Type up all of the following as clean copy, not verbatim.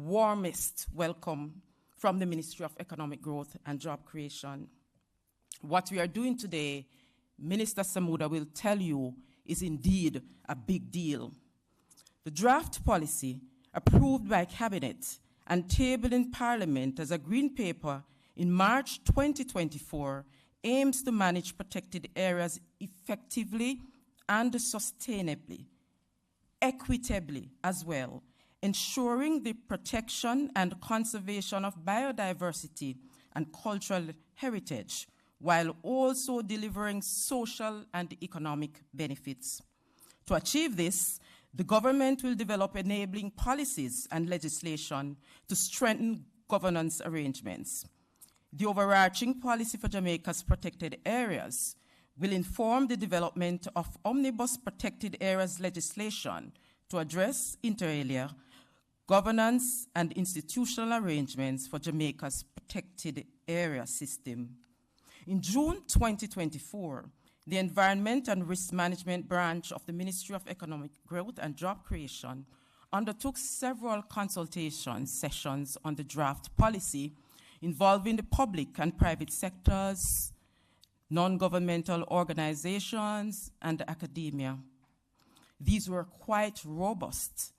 warmest welcome from the Ministry of Economic Growth and Job Creation. What we are doing today, Minister Samuda will tell you, is indeed a big deal. The draft policy, approved by Cabinet and tabled in Parliament as a Green Paper in March 2024, aims to manage protected areas effectively and sustainably, equitably as well, ensuring the protection and conservation of biodiversity and cultural heritage, while also delivering social and economic benefits. To achieve this, the government will develop enabling policies and legislation to strengthen governance arrangements. The overarching policy for Jamaica's protected areas will inform the development of omnibus protected areas legislation to address, inter alia, governance and institutional arrangements for Jamaica's protected area system. In June 2024, the Environment and Risk Management Branch of the Ministry of Economic Growth and Job Creation undertook several consultation sessions on the draft policy involving the public and private sectors, non-governmental organizations, and academia. These were quite robust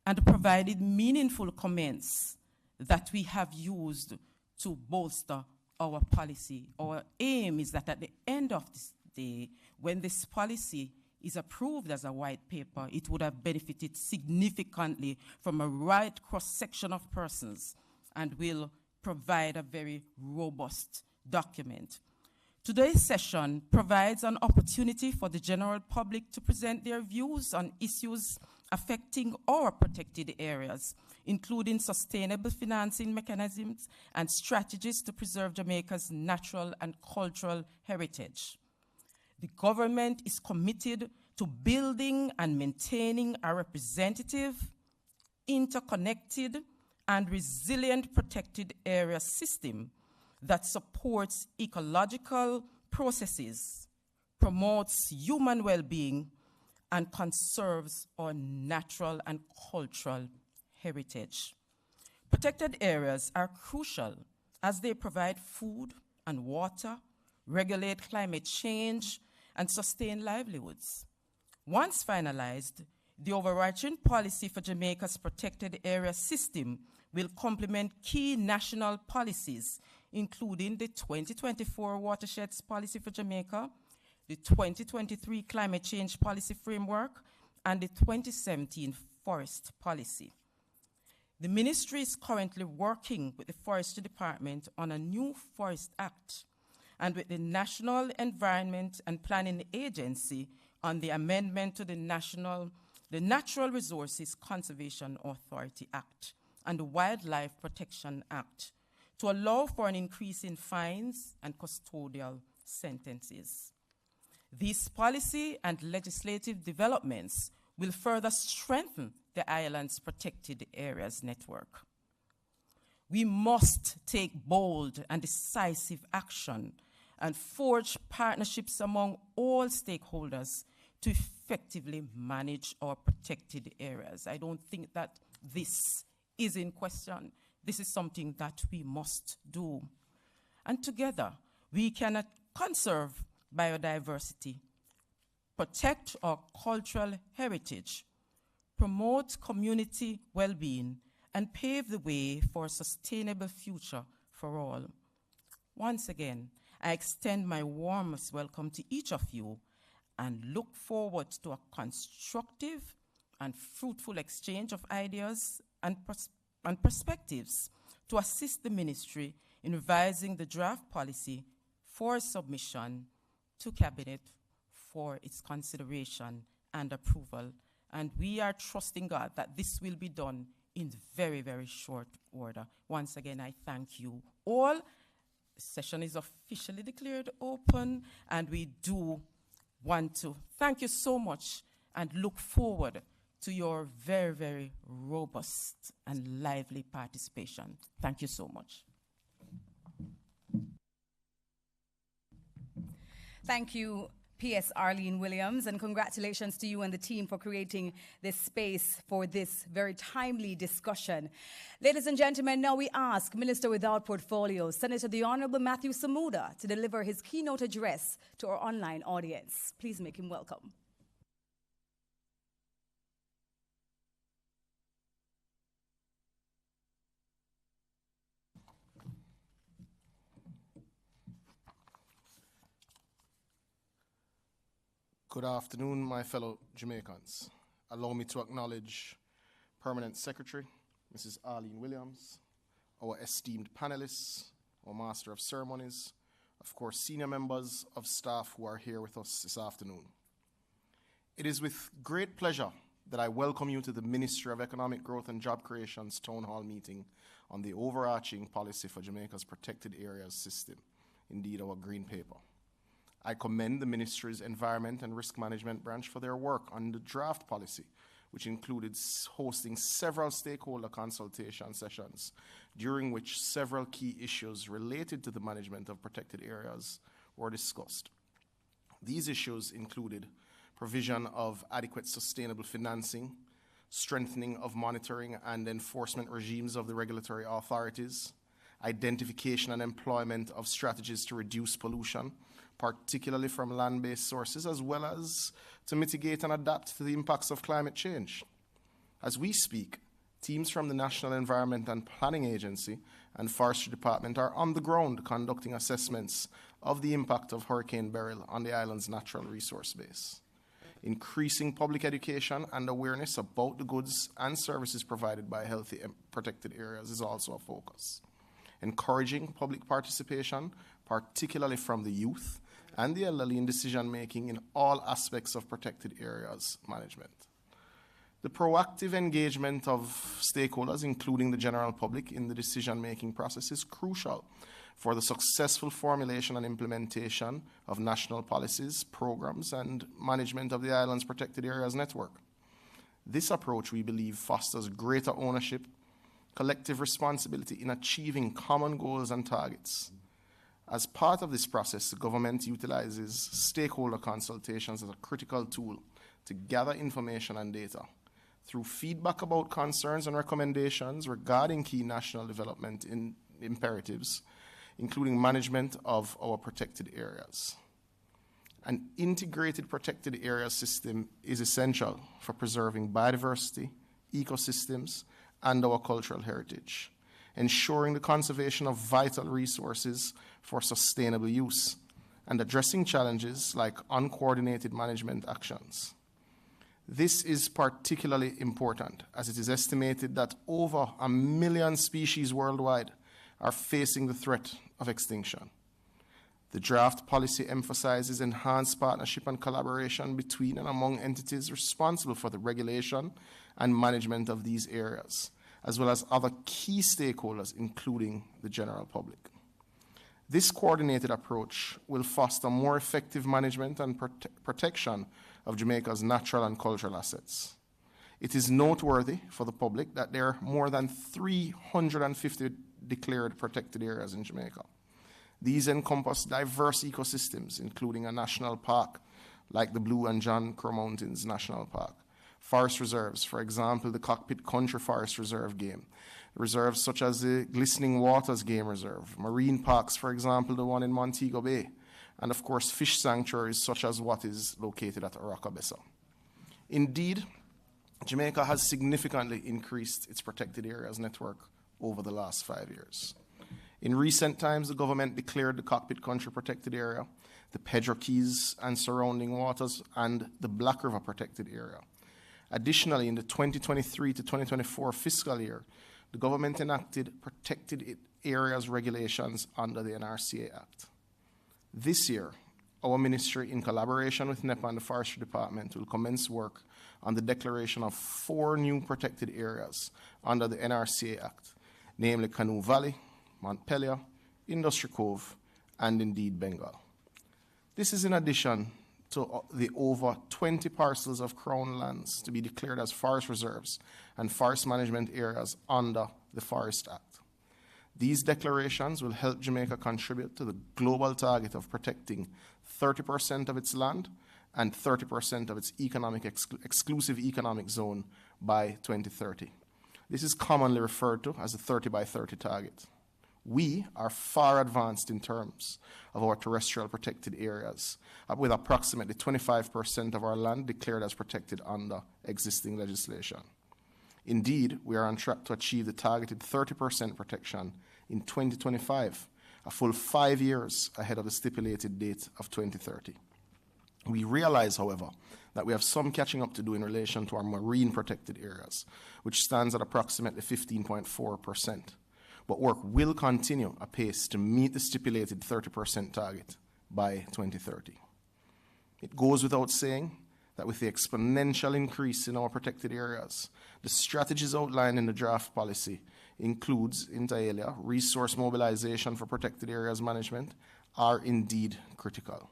and provided meaningful comments that we have used to bolster our policy. Our aim is that at the end of this day, when this policy is approved as a white paper, it would have benefited significantly from a wide cross-section of persons and will provide a very robust document. Today's session provides an opportunity for the general public to present their views on issues affecting our protected areas, including sustainable financing mechanisms and strategies to preserve Jamaica's natural and cultural heritage. The government is committed to building and maintaining a representative, interconnected, and resilient protected area system that supports ecological processes, promotes human well-being, and conserves our natural and cultural heritage. Protected areas are crucial as they provide food and water, regulate climate change, and sustain livelihoods. Once finalized, the overarching policy for Jamaica's protected area system will complement key national policies, including the 2024 Watersheds Policy for Jamaica, the 2023 Climate Change Policy Framework, and the 2017 Forest Policy. The ministry is currently working with the Forestry Department on a new Forest Act and with the National Environment and Planning Agency on the amendment to the Natural Resources Conservation Authority Act and the Wildlife Protection Act to allow for an increase in fines and custodial sentences. These policy and legislative developments will further strengthen the island's protected areas network. We must take bold and decisive action and forge partnerships among all stakeholders to effectively manage our protected areas. I don't think that this is in question. This is something that we must do. And together, we can conserve biodiversity, protect our cultural heritage, promote community well-being, and pave the way for a sustainable future for all. Once again, I extend my warmest welcome to each of you and look forward to a constructive and fruitful exchange of ideas and perspectives to assist the ministry in revising the draft policy for submission to Cabinet for its consideration and approval. And we are trusting God that this will be done in very, very short order. Once again, I thank you all. The session is officially declared open, and we do want to thank you so much and look forward to your very, very robust and lively participation. Thank you so much. Thank you, PS Arlene Williams, and congratulations to you and the team for creating this space for this very timely discussion. Ladies and gentlemen, now we ask Minister without Portfolio, Senator the Honorable Matthew Samuda, to deliver his keynote address to our online audience. Please make him welcome. Good afternoon, my fellow Jamaicans. Allow me to acknowledge Permanent Secretary, Mrs. Arlene Williams, our esteemed panelists, our Master of Ceremonies, of course, senior members of staff who are here with us this afternoon. It is with great pleasure that I welcome you to the Ministry of Economic Growth and Job Creation's Town Hall meeting on the overarching policy for Jamaica's protected areas system, indeed our green paper. I commend the Ministry's Environment and Risk Management branch for their work on the draft policy, which included hosting several stakeholder consultation sessions, during which several key issues related to the management of protected areas were discussed. These issues included provision of adequate sustainable financing, strengthening of monitoring and enforcement regimes of the regulatory authorities, identification and employment of strategies to reduce pollution, particularly from land-based sources, as well as to mitigate and adapt to the impacts of climate change. As we speak, teams from the National Environment and Planning Agency and Forestry Department are on the ground conducting assessments of the impact of Hurricane Beryl on the island's natural resource base. Increasing public education and awareness about the goods and services provided by healthy and protected areas is also a focus. Encouraging public participation, particularly from the youth and the elderly, in decision-making in all aspects of protected areas management. The proactive engagement of stakeholders, including the general public, in the decision-making process is crucial for the successful formulation and implementation of national policies, programs, and management of the island's protected areas network. This approach, we believe, fosters greater ownership, collective responsibility in achieving common goals and targets. As part of this process, the government utilizes stakeholder consultations as a critical tool to gather information and data. Through feedback about concerns and recommendations regarding key national development imperatives, including management of our protected areas. An integrated protected area system is essential for preserving biodiversity, ecosystems, and our cultural heritage, ensuring the conservation of vital resources for sustainable use, and addressing challenges like uncoordinated management actions. This is particularly important as it is estimated that over 1 million species worldwide are facing the threat of extinction. The draft policy emphasizes enhanced partnership and collaboration between and among entities responsible for the regulation and management of these areas, as well as other key stakeholders, including the general public. This coordinated approach will foster more effective management and protection of Jamaica's natural and cultural assets. It is noteworthy for the public that there are more than 350 declared protected areas in Jamaica. These encompass diverse ecosystems, including a national park like the Blue and John Crow Mountains National Park, forest reserves, for example, the Cockpit Country Forest Reserve Game, reserves such as the Glistening Waters Game Reserve, marine parks, for example, the one in Montego Bay, and of course, fish sanctuaries such as what is located at Oracabessa. Indeed, Jamaica has significantly increased its protected areas network over the last 5 years. In recent times, the government declared the Cockpit Country Protected Area, the Pedro Keys and surrounding waters, and the Black River Protected Area. Additionally, in the 2023 to 2024 fiscal year, the government enacted protected areas regulations under the NRCA Act. This year, our ministry, in collaboration with NEPA and the Forestry Department, will commence work on the declaration of 4 new protected areas under the NRCA Act, namely Canoe Valley, Montpelier, Industry Cove, and indeed Bengal. This is in addition to the over 20 parcels of Crown lands to be declared as forest reserves and forest management areas under the Forest Act. These declarations will help Jamaica contribute to the global target of protecting 30% of its land and 30% of its exclusive economic zone by 2030. This is commonly referred to as the 30 by 30 target. We are far advanced in terms of our terrestrial protected areas, with approximately 25% of our land declared as protected under existing legislation. Indeed, we are on track to achieve the targeted 30% protection in 2025, a full 5 years ahead of the stipulated date of 2030. We realize, however, that we have some catching up to do in relation to our marine protected areas, which stands at approximately 15.4%. But work will continue apace to meet the stipulated 30% target by 2030. It goes without saying that with the exponential increase in our protected areas, the strategies outlined in the draft policy includes, inter alia, resource mobilization for protected areas management are indeed critical.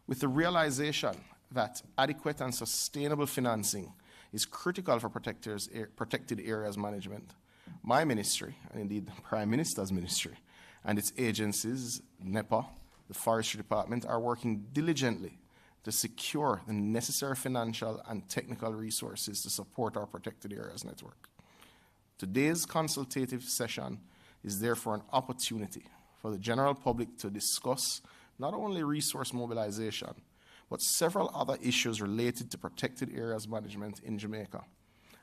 With the realization that adequate and sustainable financing is critical for protected areas management, my ministry, and indeed the Prime Minister's ministry, and its agencies, NEPA, the Forestry Department, are working diligently to secure the necessary financial and technical resources to support our protected areas network. Today's consultative session is therefore an opportunity for the general public to discuss not only resource mobilization, but several other issues related to protected areas management in Jamaica,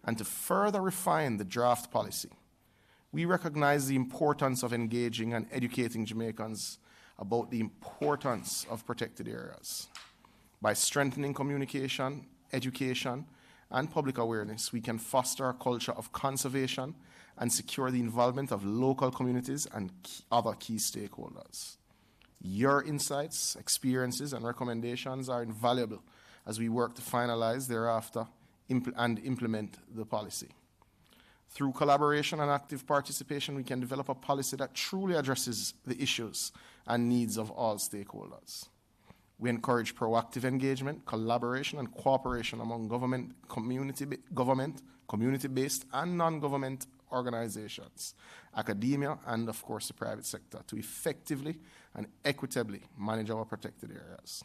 and to further refine the draft policy. We recognize the importance of engaging and educating Jamaicans about the importance of protected areas. By strengthening communication, education, and public awareness, we can foster a culture of conservation and secure the involvement of local communities and other key stakeholders. Your insights, experiences, and recommendations are invaluable as we work to finalize thereafter and implement the policy. Through collaboration and active participation, we can develop a policy that truly addresses the issues and needs of all stakeholders. We encourage proactive engagement, collaboration, and cooperation among community-based and non-government organizations, academia, and of course the private sector to effectively and equitably manage our protected areas.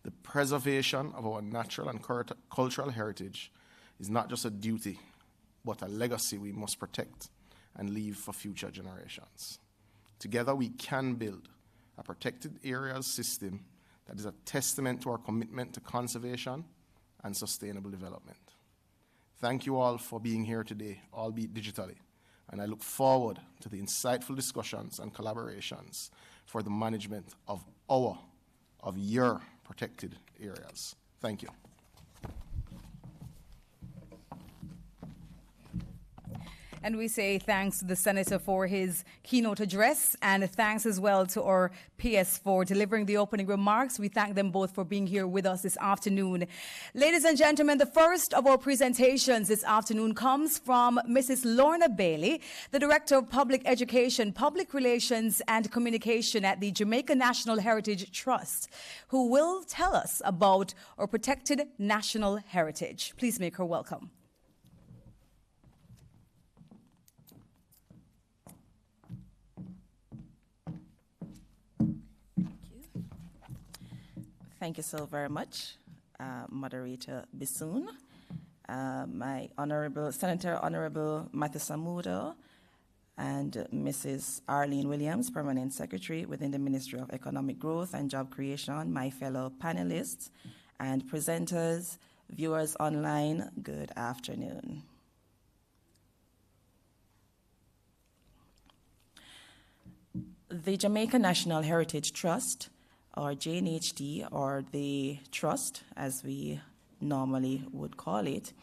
The preservation of our natural and cultural heritage is not just a duty, but a legacy we must protect and leave for future generations. Together we can build a protected areas system that is a testament to our commitment to conservation and sustainable development. Thank you all for being here today, albeit digitally, and I look forward to the insightful discussions and collaborations for the management of your protected areas. Thank you. And we say thanks to the Senator for his keynote address, and thanks as well to our PS for delivering the opening remarks. We thank them both for being here with us this afternoon. Ladies and gentlemen, the first of our presentations this afternoon comes from Mrs. Lorna Bailey, the Director of Public Education, Public Relations and Communication at the Jamaica National Heritage Trust, who will tell us about our protected national heritage. Please make her welcome. Thank you so very much, Moderator Bissoon, my Honorable Senator Honorable Matthew Samudo, and Mrs. Arlene Williams, Permanent Secretary within the Ministry of Economic Growth and Job Creation, my fellow panelists and presenters, viewers online, good afternoon. The Jamaica National Heritage Trust, or JNHT, or the Trust, as we normally would call it,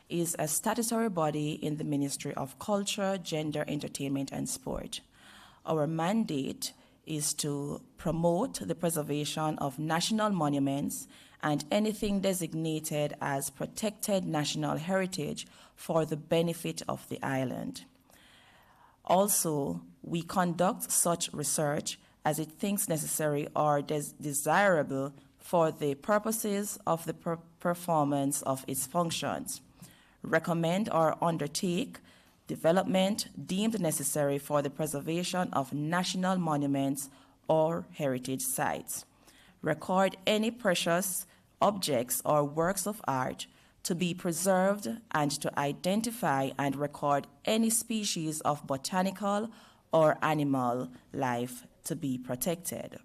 is a statutory body in the Ministry of Culture, Gender, Entertainment, and Sport. Our mandate is to promote the preservation of national monuments and anything designated as protected national heritage for the benefit of the island. Also, we conduct such research as it thinks necessary or desirable for the purposes of the performance of its functions, recommend or undertake development deemed necessary for the preservation of national monuments or heritage sites. Record any precious objects or works of art to be preserved and to identify and record any species of botanical or animal life to be protected.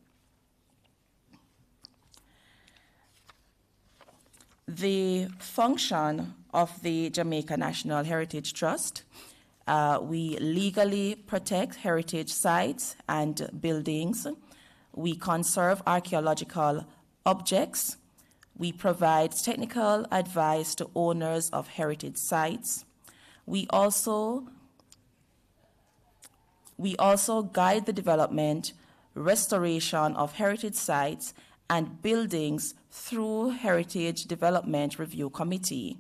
The function of the Jamaica National Heritage Trust, we legally protect heritage sites and buildings. We conserve archaeological objects. We provide technical advice to owners of heritage sites. We also guide the development, restoration of heritage sites and buildings through Heritage Development Review Committee.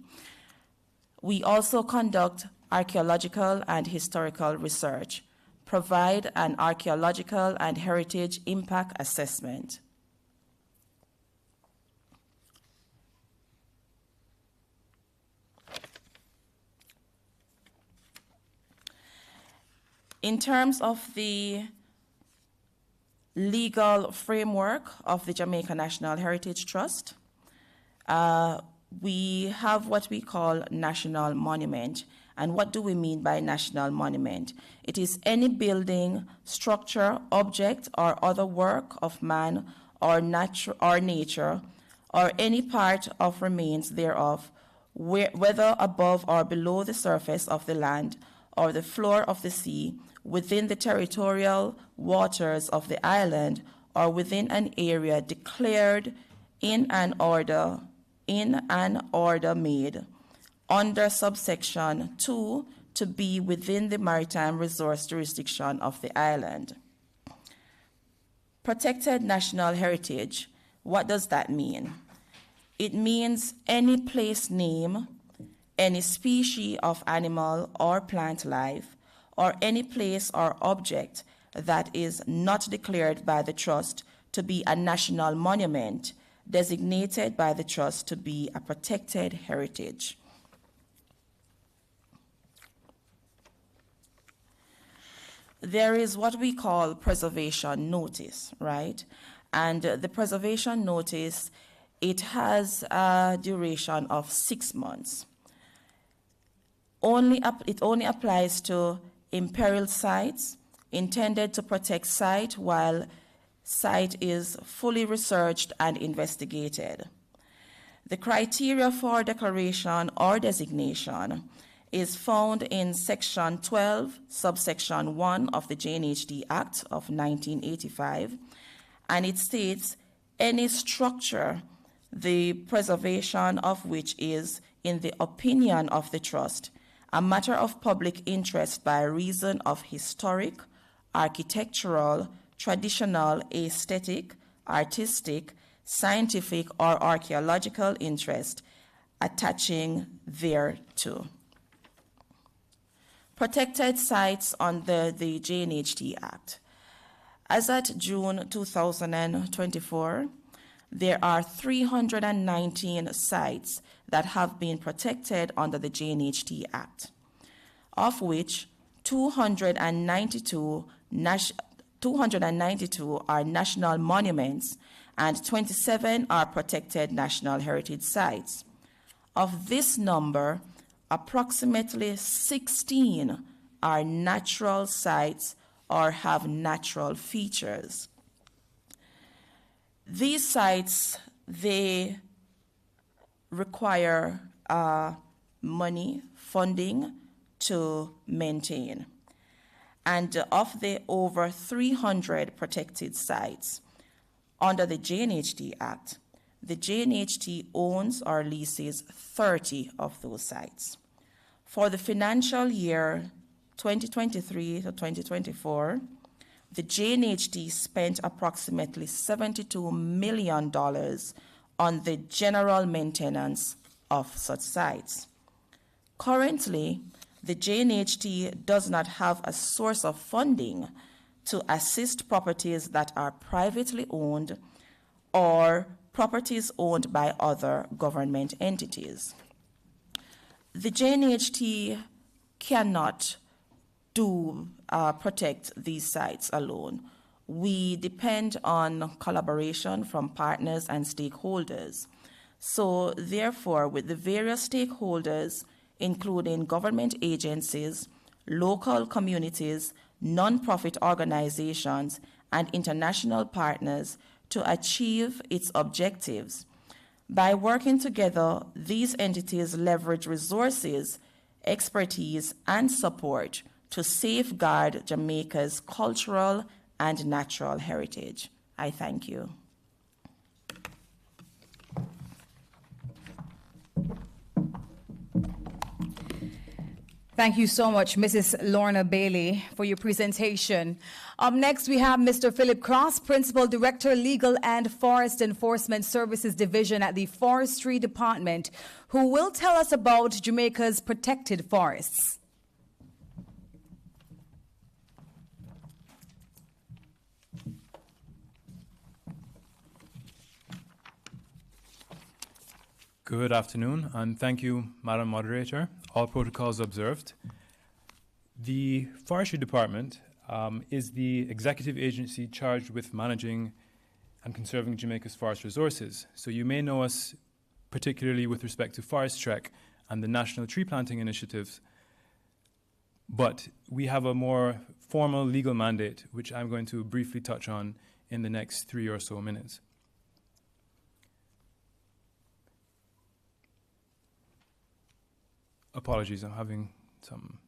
We also conduct archaeological and historical research, provide an archaeological and heritage impact assessment. In terms of the legal framework of the Jamaica National Heritage Trust, we have what we call national monument. And what do we mean by national monument? It is any building, structure, object, or other work of man or nature, or any part of remains thereof, whether above or below the surface of the land or the floor of the sea, within the territorial waters of the island, or within an area declared in an order made under subsection 2 to be within the maritime resource jurisdiction of the island. Protected national heritage, what does that mean? It means any place name, any species of animal or plant life, or any place or object that is not declared by the trust to be a national monument, designated by the trust to be a protected heritage. There is what we call preservation notice, right? And the preservation notice, it has a duration of 6 months. It only applies to imperiled sites, intended to protect site while site is fully researched and investigated. The criteria for declaration or designation is found in Section 12, subsection 1 of the JNHD Act of 1985, and it states any structure, the preservation of which is, in the opinion of the trust, a matter of public interest by reason of historic, architectural, traditional, aesthetic, artistic, scientific, or archaeological interest attaching thereto. Protected sites under the JNHD Act. As at June 2024, there are 319 sites that have been protected under the JNHD Act, of which 292 are national monuments and 27 are protected national heritage sites. Of this number, approximately 16 are natural sites or have natural features. These sites, they require money, funding to maintain. And of the over 300 protected sites under the JNHD Act, the JNHD owns or leases 30 of those sites. For the financial year 2023 to 2024, the JNHD spent approximately $72 million on the general maintenance of such sites. Currently, the JNHD does not have a source of funding to assist properties that are privately owned or properties owned by other government entities. The JNHD cannot protect these sites alone. We depend on collaboration from partners and stakeholders. So therefore, with the various stakeholders, including government agencies, local communities, non-profit organizations, and international partners to achieve its objectives. By working together, these entities leverage resources, expertise, and support to safeguard Jamaica's cultural and natural heritage. I thank you. Thank you so much, Mrs. Lorna Bailey, for your presentation. Up next, we have Mr. Philip Cross, Principal Director, Legal and Forest Enforcement Services Division at the Forestry Department, who will tell us about Jamaica's protected forests. Good afternoon, and thank you, Madam Moderator. All protocols observed. The Forestry Department is the executive agency charged with managing and conserving Jamaica's forest resources. So you may know us particularly with respect to Forest Trek and the National Tree Planting Initiatives, but we have a more formal legal mandate, which I'm going to briefly touch on in the next 3 or so minutes. Apologies, I'm having some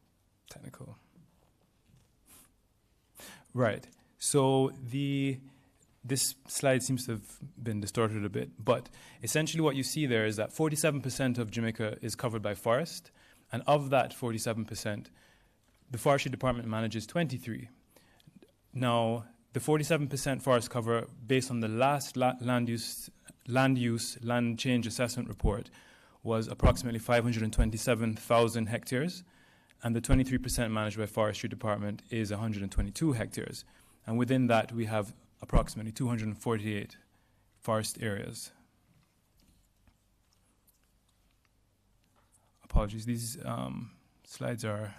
technical. Right, so this slide seems to have been distorted a bit, but essentially what you see there is that 47% of Jamaica is covered by forest, and of that 47%, the Forestry Department manages 23. Now, the 47% forest cover, based on the last land change assessment report, was approximately 527,000 hectares, and the 23% managed by Forestry Department is 122 hectares. And within that, we have approximately 248 forest areas. Apologies, these slides are...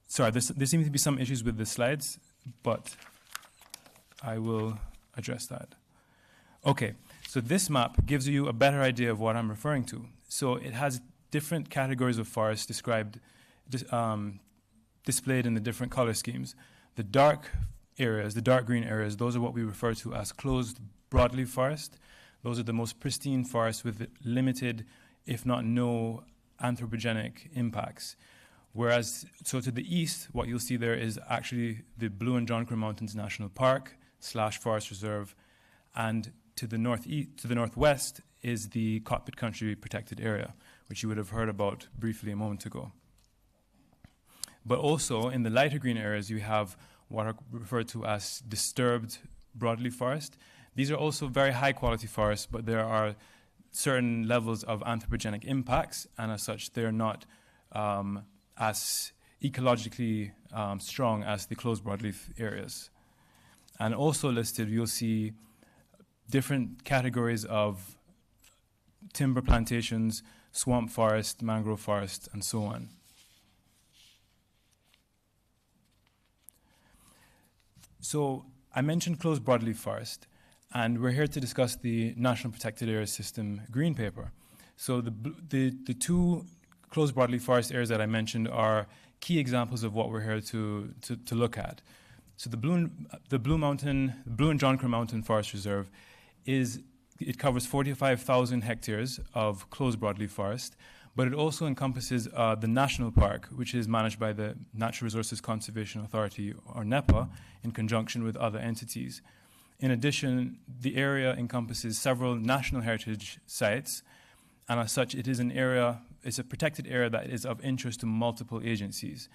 Sorry, there seem to be some issues with the slides, but I will address that. Okay. So this map gives you a better idea of what I'm referring to. So it has different categories of forests displayed in the different color schemes. The dark areas, the dark green areas, those are what we refer to as closed broadleaf forest. Those are the most pristine forests with limited, if not no, anthropogenic impacts. Whereas, so to the east, what you'll see there is actually the Blue and John Crow Mountains National Park / Forest Reserve, and to the northwest is the Cockpit Country Protected Area, which you would have heard about briefly a moment ago. But also in the lighter green areas, you have what are referred to as disturbed broadleaf forest. These are also very high quality forests, but there are certain levels of anthropogenic impacts, and as such, they're not as ecologically strong as the closed broadleaf areas. And also listed, you'll see different categories of timber plantations, swamp forest, mangrove forest, and so on. So I mentioned closed broadleaf forest, and we're here to discuss the National Protected Area System Green Paper. So the two closed broadleaf forest areas that I mentioned are key examples of what we're here to look at. So the Blue and John Crow Mountain Forest Reserve it covers 45,000 hectares of closed broadleaf forest, but it also encompasses the national park, which is managed by the Natural Resources Conservation Authority, or NEPA, in conjunction with other entities. In addition, the area encompasses several national heritage sites, and as such, it's a protected area that is of interest to multiple agencies.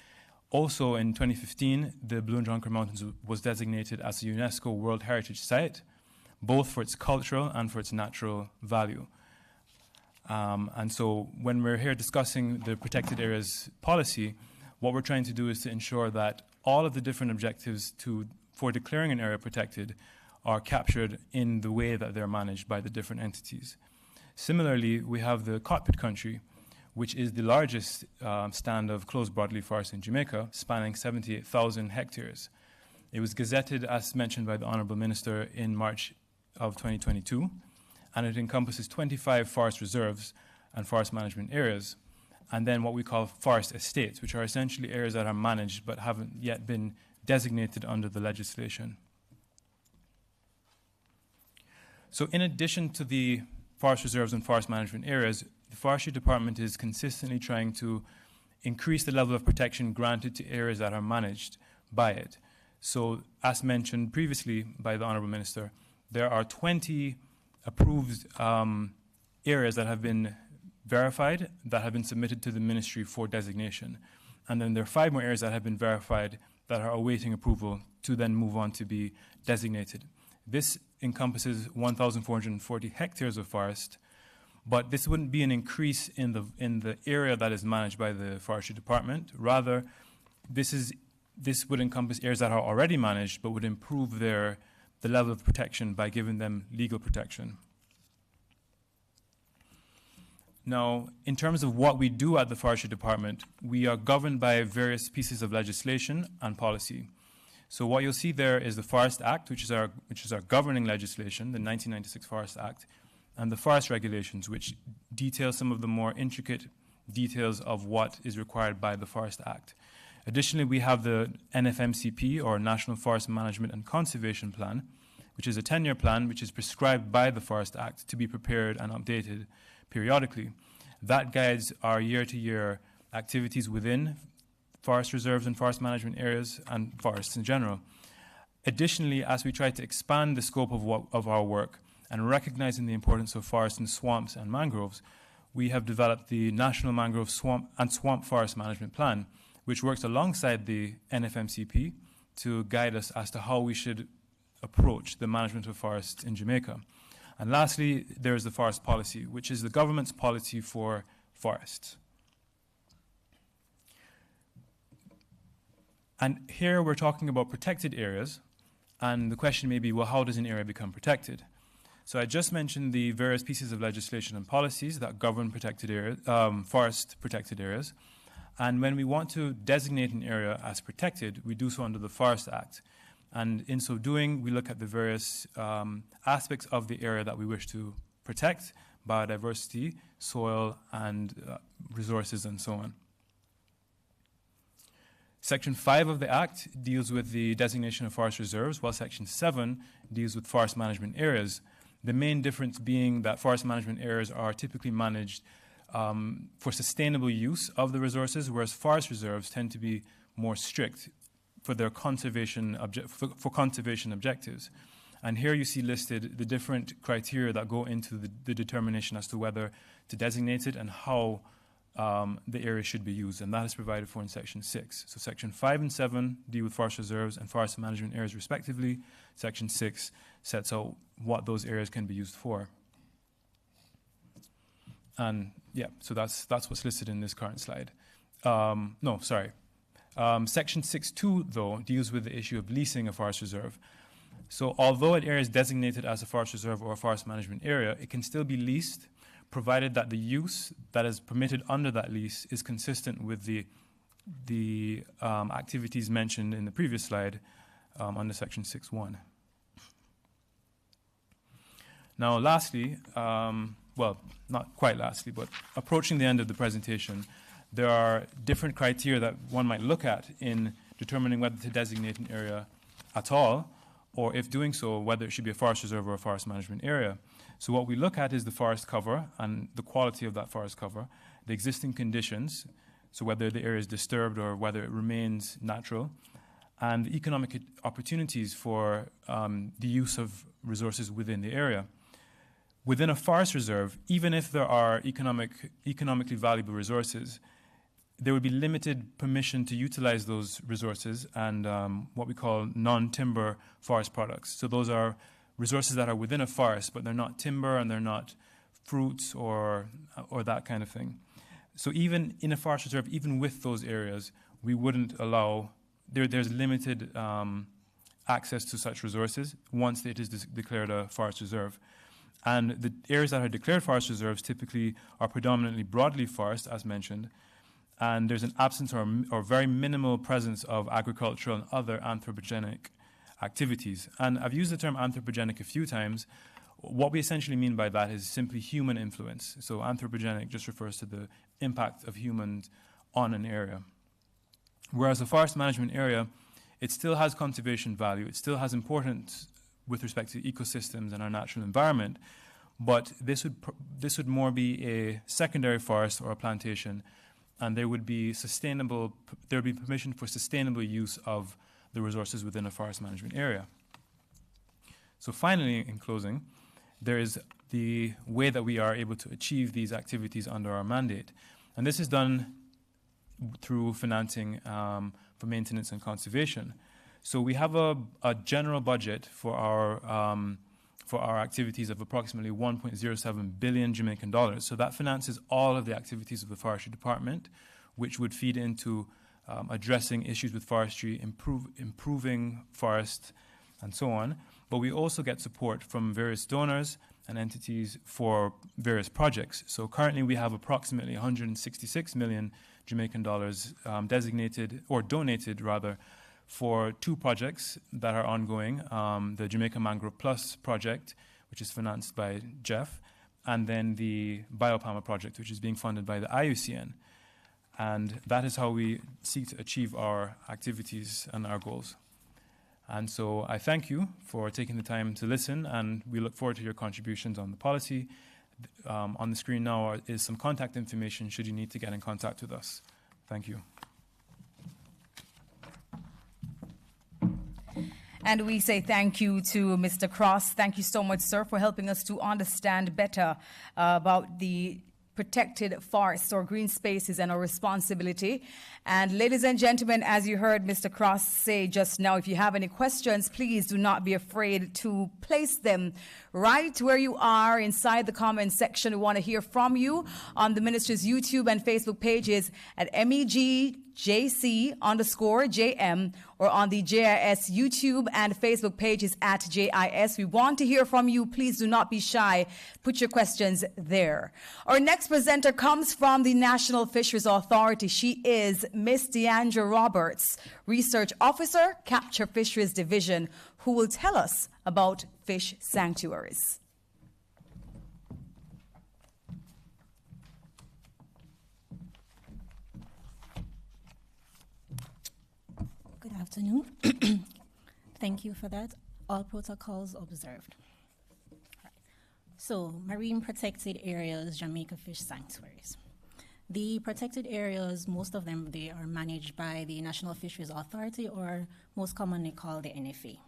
Also, in 2015, the Blue and John Crow Mountains was designated as a UNESCO World Heritage Site, both for its cultural and for its natural value. And so when we're here discussing the protected areas policy, what we're trying to do is to ensure that all of the different objectives for declaring an area protected are captured in the way that they're managed by the different entities. Similarly, we have the Cockpit Country, which is the largest stand of closed broadleaf forest in Jamaica, spanning 78,000 hectares. It was gazetted, as mentioned by the Honourable Minister, in March of 2022, and it encompasses 25 forest reserves and forest management areas, and then what we call forest estates, which are essentially areas that are managed but haven't yet been designated under the legislation. So in addition to the forest reserves and forest management areas, the Forestry Department is consistently trying to increase the level of protection granted to areas that are managed by it. So as mentioned previously by the Honourable Minister, there are 20 approved areas that have been verified, that have been submitted to the Ministry for designation. And then there are 5 more areas that have been verified that are awaiting approval to then move on to be designated. This encompasses 1,440 hectares of forest, but this wouldn't be an increase in the area that is managed by the Forestry Department. Rather, this would encompass areas that are already managed, but would improve the level of protection by giving them legal protection. Now, in terms of what we do at the Forestry Department, we are governed by various pieces of legislation and policy. So what you'll see there is the Forest Act, which is our governing legislation, the 1996 Forest Act, and the Forest Regulations, which detail some of the more intricate details of what is required by the Forest Act. Additionally, we have the NFMCP, or National Forest Management and Conservation Plan, which is a 10-year plan which is prescribed by the Forest Act to be prepared and updated periodically. That guides our year-to-year activities within forest reserves and forest management areas and forests in general. Additionally, as we try to expand the scope of our work and recognizing the importance of forests and swamps and mangroves, we have developed the National Mangrove Swamp and Swamp Forest Management Plan, which works alongside the NFMCP to guide us as to how we should approach the management of forests in Jamaica. And lastly, there is the forest policy, which is the government's policy for forests. And here we're talking about protected areas, and the question may be, well, how does an area become protected? So I just mentioned the various pieces of legislation and policies that govern protected areas, forest protected areas. And when we want to designate an area as protected, we do so under the Forest Act. And in so doing, we look at the various aspects of the area that we wish to protect: biodiversity, soil, and resources, and so on. Section 5 of the Act deals with the designation of forest reserves, while Section 7 deals with forest management areas. The main difference being that forest management areas are typically managed for sustainable use of the resources, whereas forest reserves tend to be more strict for their conservation objectives. And here you see listed the different criteria that go into the determination as to whether to designate it and how the area should be used, and that is provided for in Section 6. So Section 5 and 7 deal with forest reserves and forest management areas respectively. Section 6 sets out what those areas can be used for. And yeah, so that's what's listed in this current slide. Section 6.2, though, deals with the issue of leasing a forest reserve. So although an area is designated as a forest reserve or a forest management area, it can still be leased, provided that the use that is permitted under that lease is consistent with the activities mentioned in the previous slide under Section 6.1. Now, lastly, well, not quite lastly, but approaching the end of the presentation, there are different criteria that one might look at in determining whether to designate an area at all, or if doing so, whether it should be a forest reserve or a forest management area. So what we look at is the forest cover and the quality of that forest cover, the existing conditions, so whether the area is disturbed or whether it remains natural, and the economic opportunities for the use of resources within the area. Within a forest reserve, even if there are economically valuable resources, there would be limited permission to utilize those resources and what we call non-timber forest products. So those are resources that are within a forest, but they're not timber and they're not fruits or that kind of thing. So even in a forest reserve, even with those areas, we wouldn't allow, there's limited access to such resources once it is declared a forest reserve. And the areas that are declared forest reserves typically are predominantly broadleaf forest, as mentioned, and there's an absence or very minimal presence of agricultural and other anthropogenic activities. And I've used the term anthropogenic a few times. What we essentially mean by that is simply human influence. So anthropogenic just refers to the impact of humans on an area. Whereas a forest management area, it still has conservation value, it still has importance with respect to ecosystems and our natural environment, but this would more be a secondary forest or a plantation, and there would be permission for sustainable use of the resources within a forest management area. So finally, in closing, there is the way that we are able to achieve these activities under our mandate. And this is done through financing for maintenance and conservation. So we have a general budget for our activities of approximately 1.07 billion Jamaican dollars. So that finances all of the activities of the Forestry Department, which would feed into addressing issues with forestry, improving forest, and so on. But we also get support from various donors and entities for various projects. So currently we have approximately 166 million Jamaican dollars designated, or donated rather, for 2 projects that are ongoing. The Jamaica Mangrove Plus project, which is financed by Jeff, and then the Biopalma project, which is being funded by the IUCN. And that is how we seek to achieve our activities and our goals. And so I thank you for taking the time to listen, and we look forward to your contributions on the policy. On the screen now is some contact information should you need to get in contact with us. Thank you. And we say thank you to Mr. Cross. Thank you so much, sir, for helping us to understand better about the protected forests or green spaces and our responsibility. And ladies and gentlemen, as you heard Mr. Cross say just now, if you have any questions, please do not be afraid to place them right where you are inside the comment section. We want to hear from you on the ministry's YouTube and Facebook pages at MEGJC_JM, or on the JIS YouTube and Facebook pages at JIS. We want to hear from you. Please do not be shy. Put your questions there. Our next presenter comes from the National Fisheries Authority. She is Miss Deandra Roberts, Research Officer, Capture Fisheries Division, who will tell us about fish sanctuaries. Good afternoon. Thank you for that. All protocols observed. Right. So, marine protected areas, Jamaica fish sanctuaries. The protected areas, most of them, they are managed by the National Fisheries Authority, or most commonly called the NFA.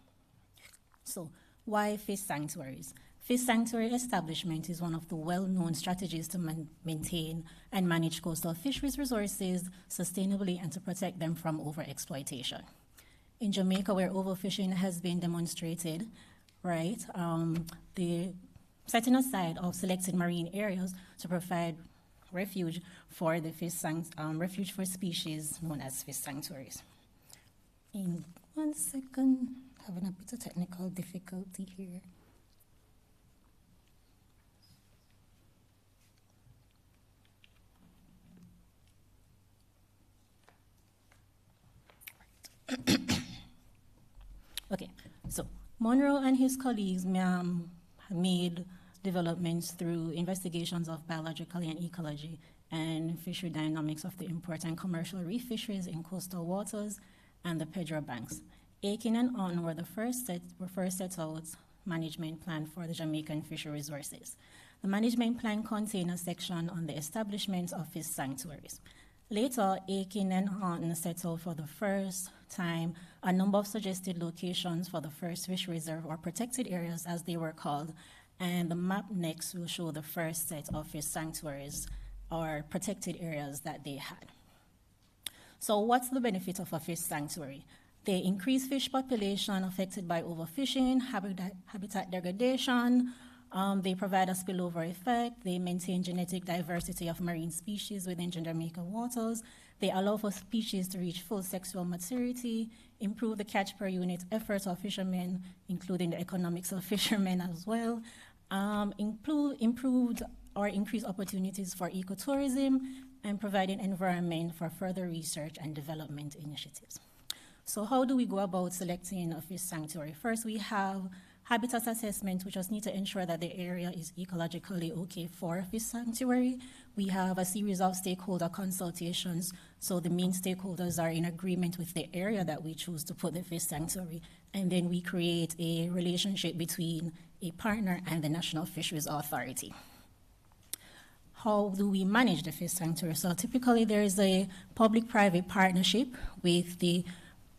So, why fish sanctuaries? Fish sanctuary establishment is one of the well-known strategies to maintain and manage coastal fisheries resources sustainably and to protect them from overexploitation. In Jamaica, where overfishing has been demonstrated, right, the setting aside of selected marine areas to provide refuge for the refuge for species known as fish sanctuaries. In 1 second, having a bit of technical difficulty here. Okay, so Monroe and his colleagues made developments through investigations of biological and ecology and fishery dynamics of the important commercial reef fisheries in coastal waters and the Pedro banks. Aiken and On were first set out management plan for the Jamaican fishery resources. The management plan contained a section on the establishment of fish sanctuaries. Later, Aiken and Horton set out for the first time a number of suggested locations for the first fish reserve, or protected areas as they were called, and the map next will show the first set of fish sanctuaries or protected areas that they had. So what's the benefit of a fish sanctuary? They increase fish population affected by overfishing, habitat degradation. They provide a spillover effect. They maintain genetic diversity of marine species within Jamaica waters. They allow for species to reach full sexual maturity, improve the catch per unit efforts of fishermen, including the economics of fishermen as well, Improved or increased opportunities for ecotourism, and providing environment for further research and development initiatives. So how do we go about selecting a fish sanctuary? First, we have habitat assessment, we just need to ensure that the area is ecologically okay for a fish sanctuary. We have a series of stakeholder consultations, so the main stakeholders are in agreement with the area that we choose to put the fish sanctuary. And then we create a relationship between a partner and the National Fisheries Authority. How do we manage the fish sanctuary? So typically there is a public-private partnership with the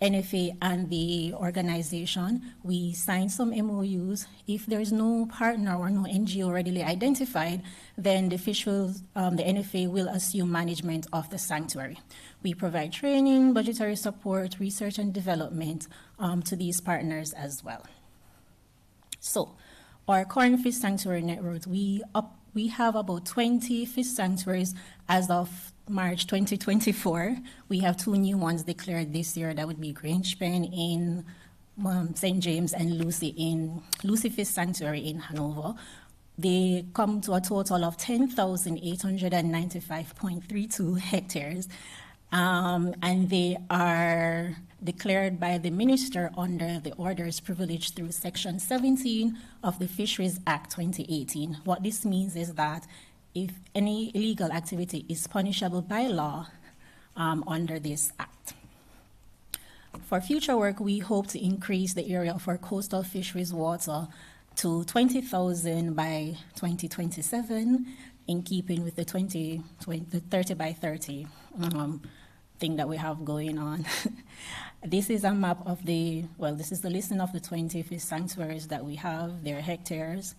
NFA and the organization. We sign some MOUs. If there's no partner or no NGO readily identified, then the NFA will assume management of the sanctuary. We provide training, budgetary support, research and development to these partners as well. So our current fish sanctuary network, we have about 20 fish sanctuaries as of March 2024. We have 2 new ones declared this year. That would be Grange Pen in St. James and Lucy Fish Sanctuary in Hanover. They come to a total of 10,895.32 hectares. And they are declared by the minister under the orders privilege through Section 17 of the Fisheries Act 2018. What this means is that if any illegal activity is punishable by law under this act. For future work, we hope to increase the area of our coastal fisheries water to 20,000 by 2027, in keeping with the 30 by 30 thing that we have going on. This is a map of this is the listing of the 20 fish sanctuaries that we have, their hectares,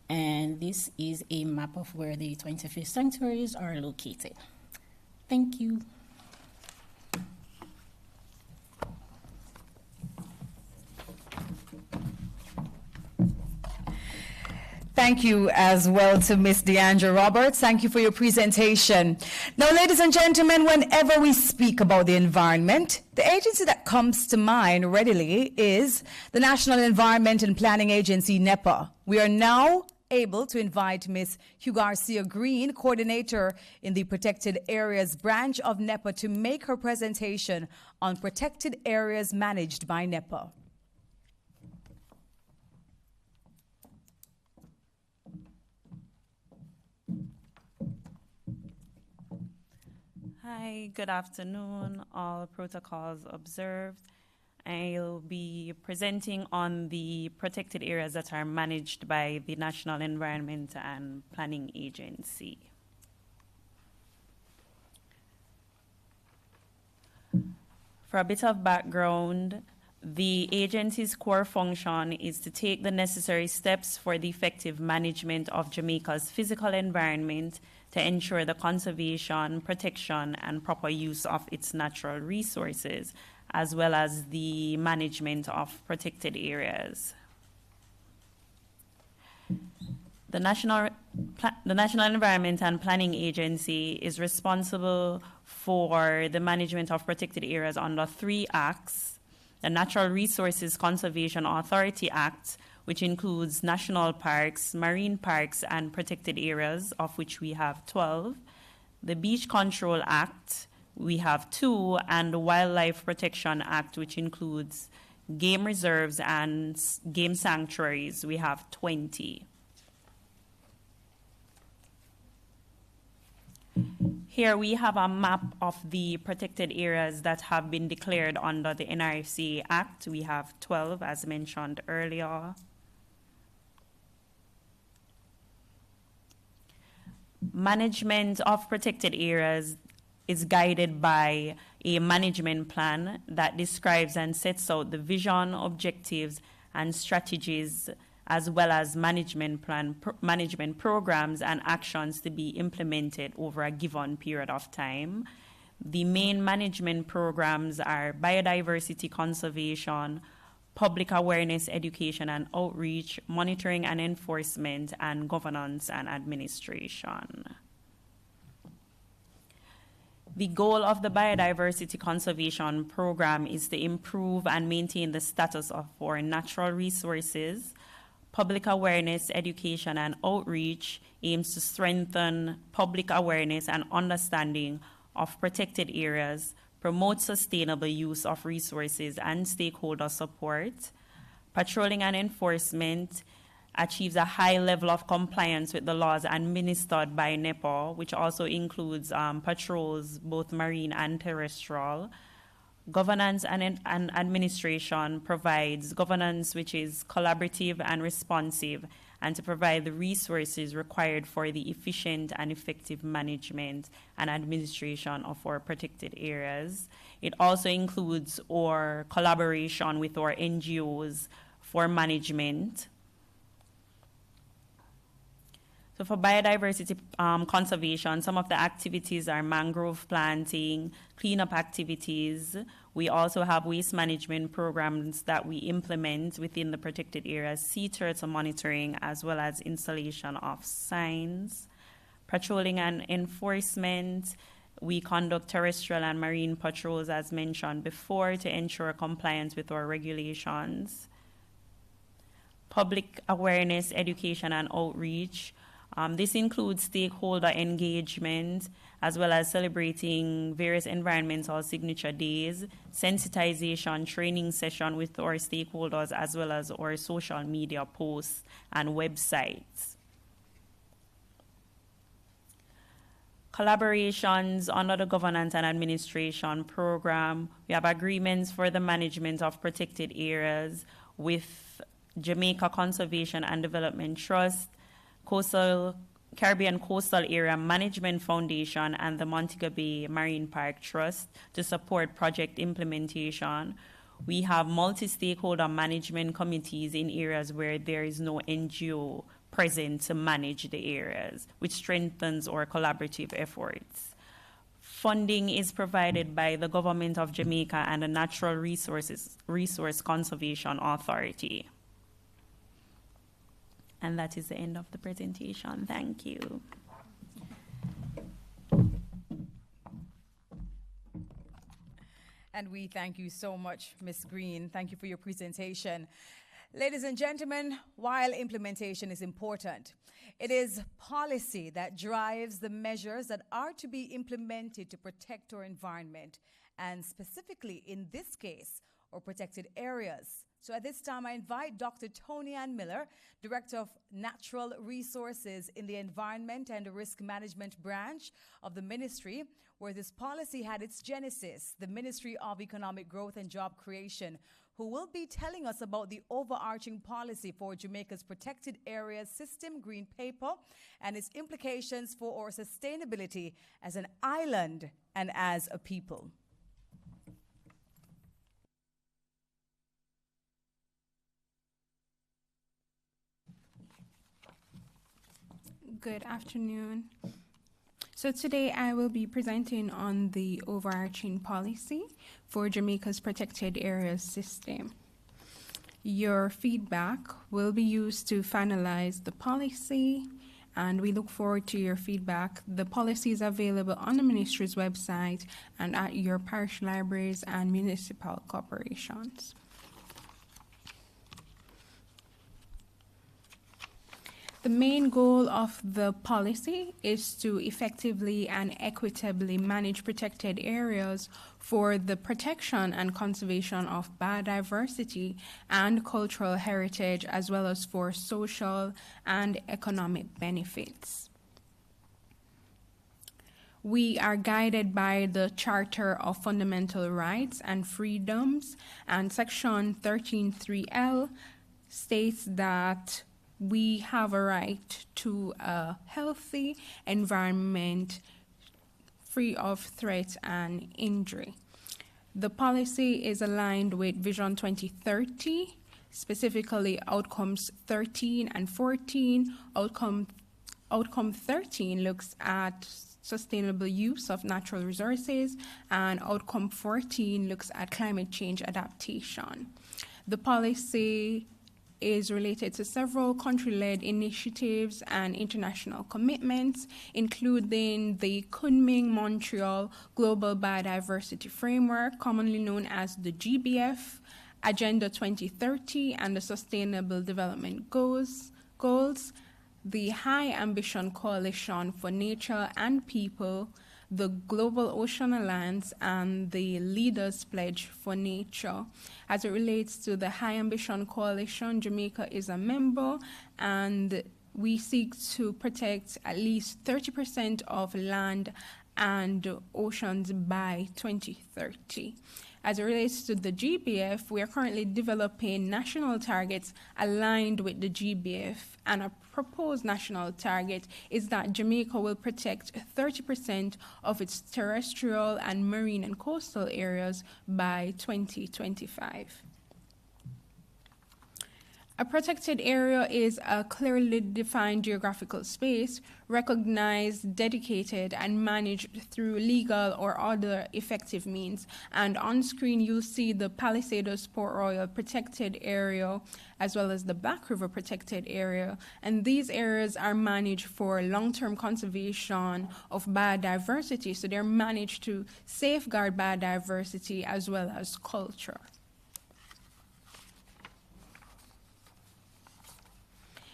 and this is a map of where the 20 fish sanctuaries are located. Thank you. Thank you as well to Ms. Deandra Roberts. Thank you for your presentation. Now, ladies and gentlemen, whenever we speak about the environment, the agency that comes to mind readily is the National Environment and Planning Agency, NEPA. We are now able to invite Ms. Hugh Garcia Green, coordinator in the Protected Areas branch of NEPA, to make her presentation on protected areas managed by NEPA. Hi, good afternoon. All protocols observed. I'll be presenting on the protected areas that are managed by the National Environment and Planning Agency. For a bit of background, the agency's core function is to take the necessary steps for the effective management of Jamaica's physical environment to ensure the conservation, protection, and proper use of its natural resources, as well as the management of protected areas. The National Environment and Planning Agency is responsible for the management of protected areas under 3 acts: the Natural Resources Conservation Authority Act, which includes national parks, marine parks, and protected areas, of which we have 12. The Beach Control Act, we have 2, and the Wildlife Protection Act, which includes game reserves and game sanctuaries, we have 20. Here we have a map of the protected areas that have been declared under the NRFCA Act. We have 12, as mentioned earlier. Management of protected areas is guided by a management plan that describes and sets out the vision, objectives, and strategies, as well as management programs and actions to be implemented over a given period of time. The main management programs are biodiversity conservation, public awareness, education and outreach, monitoring and enforcement, and governance and administration. The goal of the biodiversity conservation program is to improve and maintain the status of our natural resources, Public awareness, education, and outreach aims to strengthen public awareness and understanding of protected areas, promote sustainable use of resources and stakeholder support. Patrolling and enforcement achieves a high level of compliance with the laws administered by NEPA, which also includes patrols, both marine and terrestrial. Governance and administration provides governance which is collaborative and responsive, and to provide the resources required for the efficient and effective management and administration of our protected areas. It also includes our collaboration with our NGOs for management. So for biodiversity conservation, some of the activities are mangrove planting, cleanup activities. We also have waste management programs that we implement within the protected areas, sea turtle monitoring, as well as installation of signs. Patrolling and enforcement, we conduct terrestrial and marine patrols, as mentioned before, to ensure compliance with our regulations. Public awareness, education, and outreach. This includes stakeholder engagement, as well as celebrating various environmental signature days, sensitization training session with our stakeholders, as well as our social media posts and websites. Collaborations under the governance and administration program. We have agreements for the management of protected areas with Jamaica Conservation and Development Trust, Caribbean Coastal Area Management Foundation, and the Montego Bay Marine Park Trust to support project implementation. We have multi-stakeholder management committees in areas where there is no NGO present to manage the areas, which strengthens our collaborative efforts. Funding is provided by the Government of Jamaica and the Natural Resource Conservation Authority. And that is the end of the presentation. Thank you. And we thank you so much, Ms. Green. Thank you for your presentation. Ladies and gentlemen, while implementation is important, it is policy that drives the measures that are to be implemented to protect our environment, and specifically in this case, our protected areas. So at this time, I invite Dr. Tony Ann Miller, Director of Natural Resources in the Environment and Risk Management Branch of the Ministry, where this policy had its genesis, the Ministry of Economic Growth and Job Creation, who will be telling us about the overarching policy for Jamaica's Protected Areas System Green Paper and its implications for our sustainability as an island and as a people. Good afternoon. So today I will be presenting on the overarching policy for Jamaica's Protected Areas System. Your feedback will be used to finalize the policy, and we look forward to your feedback. The policy is available on the Ministry's website and at your parish libraries and municipal corporations. The main goal of the policy is to effectively and equitably manage protected areas for the protection and conservation of biodiversity and cultural heritage, as well as for social and economic benefits. We are guided by the Charter of Fundamental Rights and Freedoms, and Section 13.3L states that we have a right to a healthy environment free of threat and injury. The policy is aligned with Vision 2030, specifically Outcomes 13 and 14. Outcome 13 looks at sustainable use of natural resources, and Outcome 14 looks at climate change adaptation. The policy is related to several country-led initiatives and international commitments, including the Kunming-Montreal Global Biodiversity Framework, commonly known as the GBF, Agenda 2030 and the Sustainable Development Goals, the High Ambition Coalition for Nature and People, the Global Ocean Alliance, and the Leaders Pledge for Nature. As it relates to the High Ambition Coalition, Jamaica is a member, and we seek to protect at least 30% of land and oceans by 2030. As it relates to the GBF, we are currently developing national targets aligned with the GBF, and a proposed national target is that Jamaica will protect 30% of its terrestrial and marine and coastal areas by 2025. A protected area is a clearly defined geographical space, recognized, dedicated, and managed through legal or other effective means. And on screen, you'll see the Palisados Port Royal Protected Area, as well as the Black River Protected Area. And these areas are managed for long-term conservation of biodiversity. So they're managed to safeguard biodiversity as well as culture.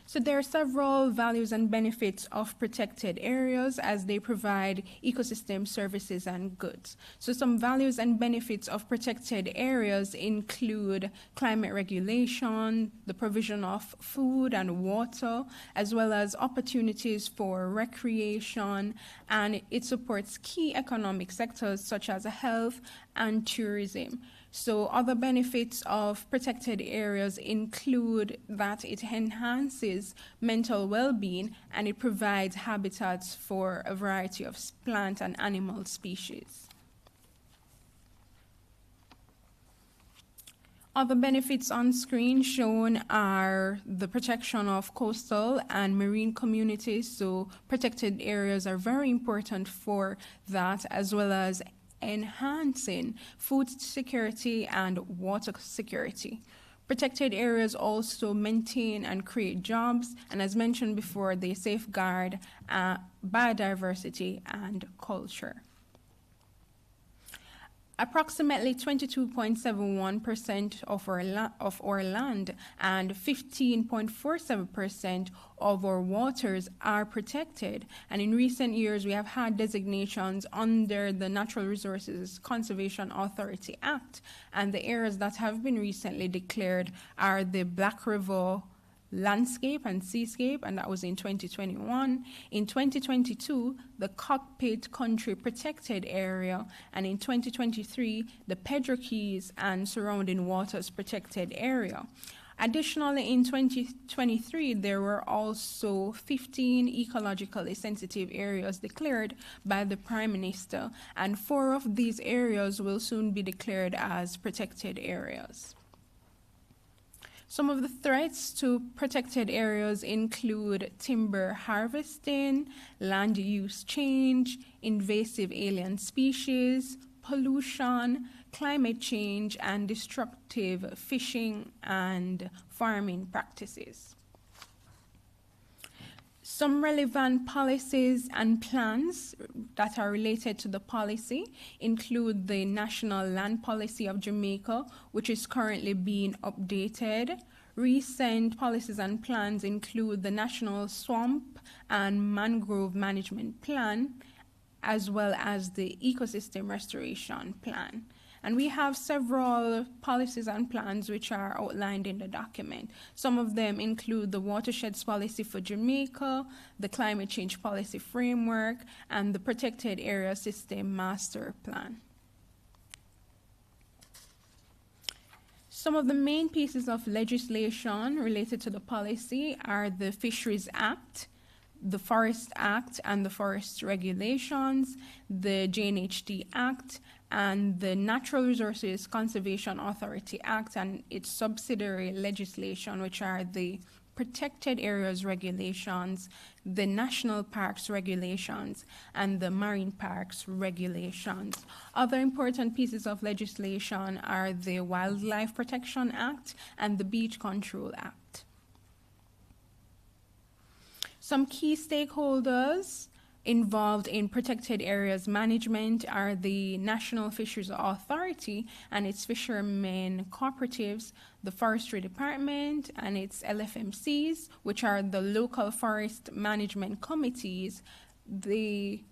So there are several values and benefits of protected areas as they provide ecosystem services and goods. So some values and benefits of protected areas include climate regulation, the provision of food and water, as well as opportunities for recreation, and it supports key economic sectors such as health and tourism. So other benefits of protected areas include that it enhances mental well-being and it provides habitats for a variety of plant and animal species. Other benefits on screen shown are the protection of coastal and marine communities. So protected areas are very important for that, as well as enhancing food security and water security. Protected areas also maintain and create jobs, and as mentioned before, they safeguard biodiversity and culture. Approximately 22.71% of our land and 15.47% of our waters are protected. And in recent years, we have had designations under the Natural Resources Conservation Authority Act. And the areas that have been recently declared are the Black River landscape and seascape, and that was in 2021. In 2022, the Cockpit Country Protected Area, and in 2023, the Pedro Keys and Surrounding Waters Protected Area. Additionally, in 2023, there were also 15 ecologically sensitive areas declared by the Prime Minister, and 4 of these areas will soon be declared as protected areas. Some of the threats to protected areas include timber harvesting, land use change, invasive alien species, pollution, climate change, and destructive fishing and farming practices. Some relevant policies and plans that are related to the policy include the National Land Policy of Jamaica, which is currently being updated. Recent policies and plans include the National Swamp and Mangrove Management Plan, as well as the Ecosystem Restoration Plan. And we have several policies and plans which are outlined in the document. Some of them include the Watersheds Policy for Jamaica, the Climate Change Policy Framework, and the Protected Area System Master Plan. Some of the main pieces of legislation related to the policy are the Fisheries Act, the Forest Act and the Forest Regulations, the JNHD Act, and the Natural Resources Conservation Authority Act and its subsidiary legislation, which are the Protected Areas Regulations, the National Parks Regulations, and the Marine Parks Regulations. Other important pieces of legislation are the Wildlife Protection Act and the Beach Control Act. Some key stakeholders involved in protected areas management are the National Fisheries Authority and its fishermen cooperatives, the Forestry Department and its LFMCs, which are the local forest management committees, the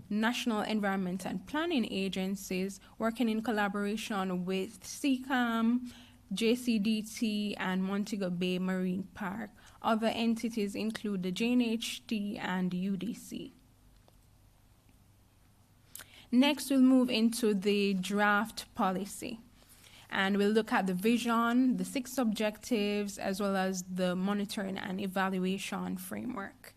National Environment and Planning Agencies, working in collaboration with CCAM, JCDT, and Montego Bay Marine Park. Other entities include the JNHT and UDC. Next, we'll move into the draft policy. And we'll look at the vision, the 6 objectives, as well as the monitoring and evaluation framework.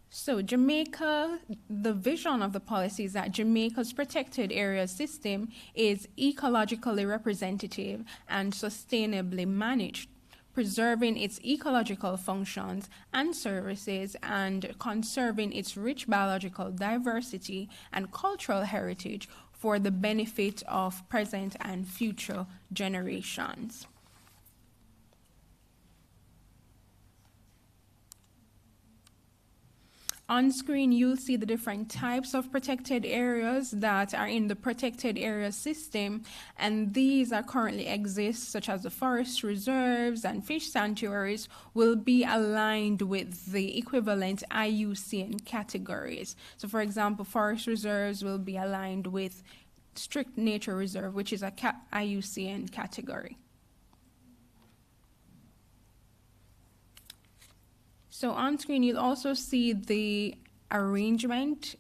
So Jamaica, the vision of the policy is that Jamaica's protected area system is ecologically representative and sustainably managed, preserving its ecological functions and services and conserving its rich biological diversity and cultural heritage for the benefit of present and future generations. On screen, you'll see the different types of protected areas that are in the protected area system, and these are currently exist, such as the forest reserves and fish sanctuaries, will be aligned with the equivalent IUCN categories. So, for example, forest reserves will be aligned with strict nature reserve, which is a IUCN category. So on screen, you'll also see the arrangement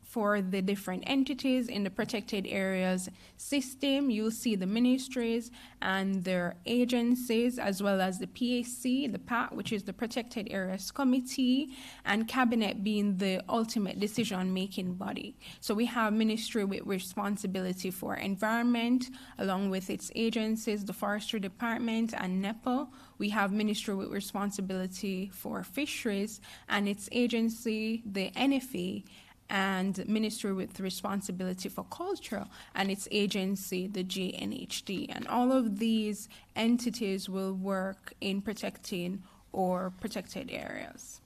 for the different entities in the protected areas system. You'll see the ministries and their agencies, as well as the PAC, the PAC, which is the Protected Areas Committee, and Cabinet being the ultimate decision-making body. So we have ministry with responsibility for environment, along with its agencies, the Forestry Department and NEPA. We have ministry with responsibility for fisheries and its agency, the NFA, and ministry with responsibility for culture and its agency, the JNHT. And all of these entities will work in protecting or protected areas.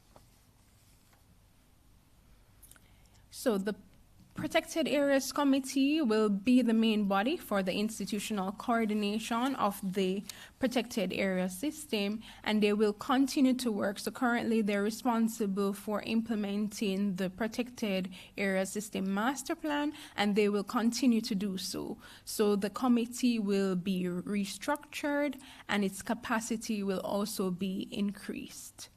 So the Protected Areas Committee will be the main body for the institutional coordination of the protected area system, and they will continue to work. So currently they're responsible for implementing the protected area system master plan, and they will continue to do so. So the committee will be restructured and its capacity will also be increased.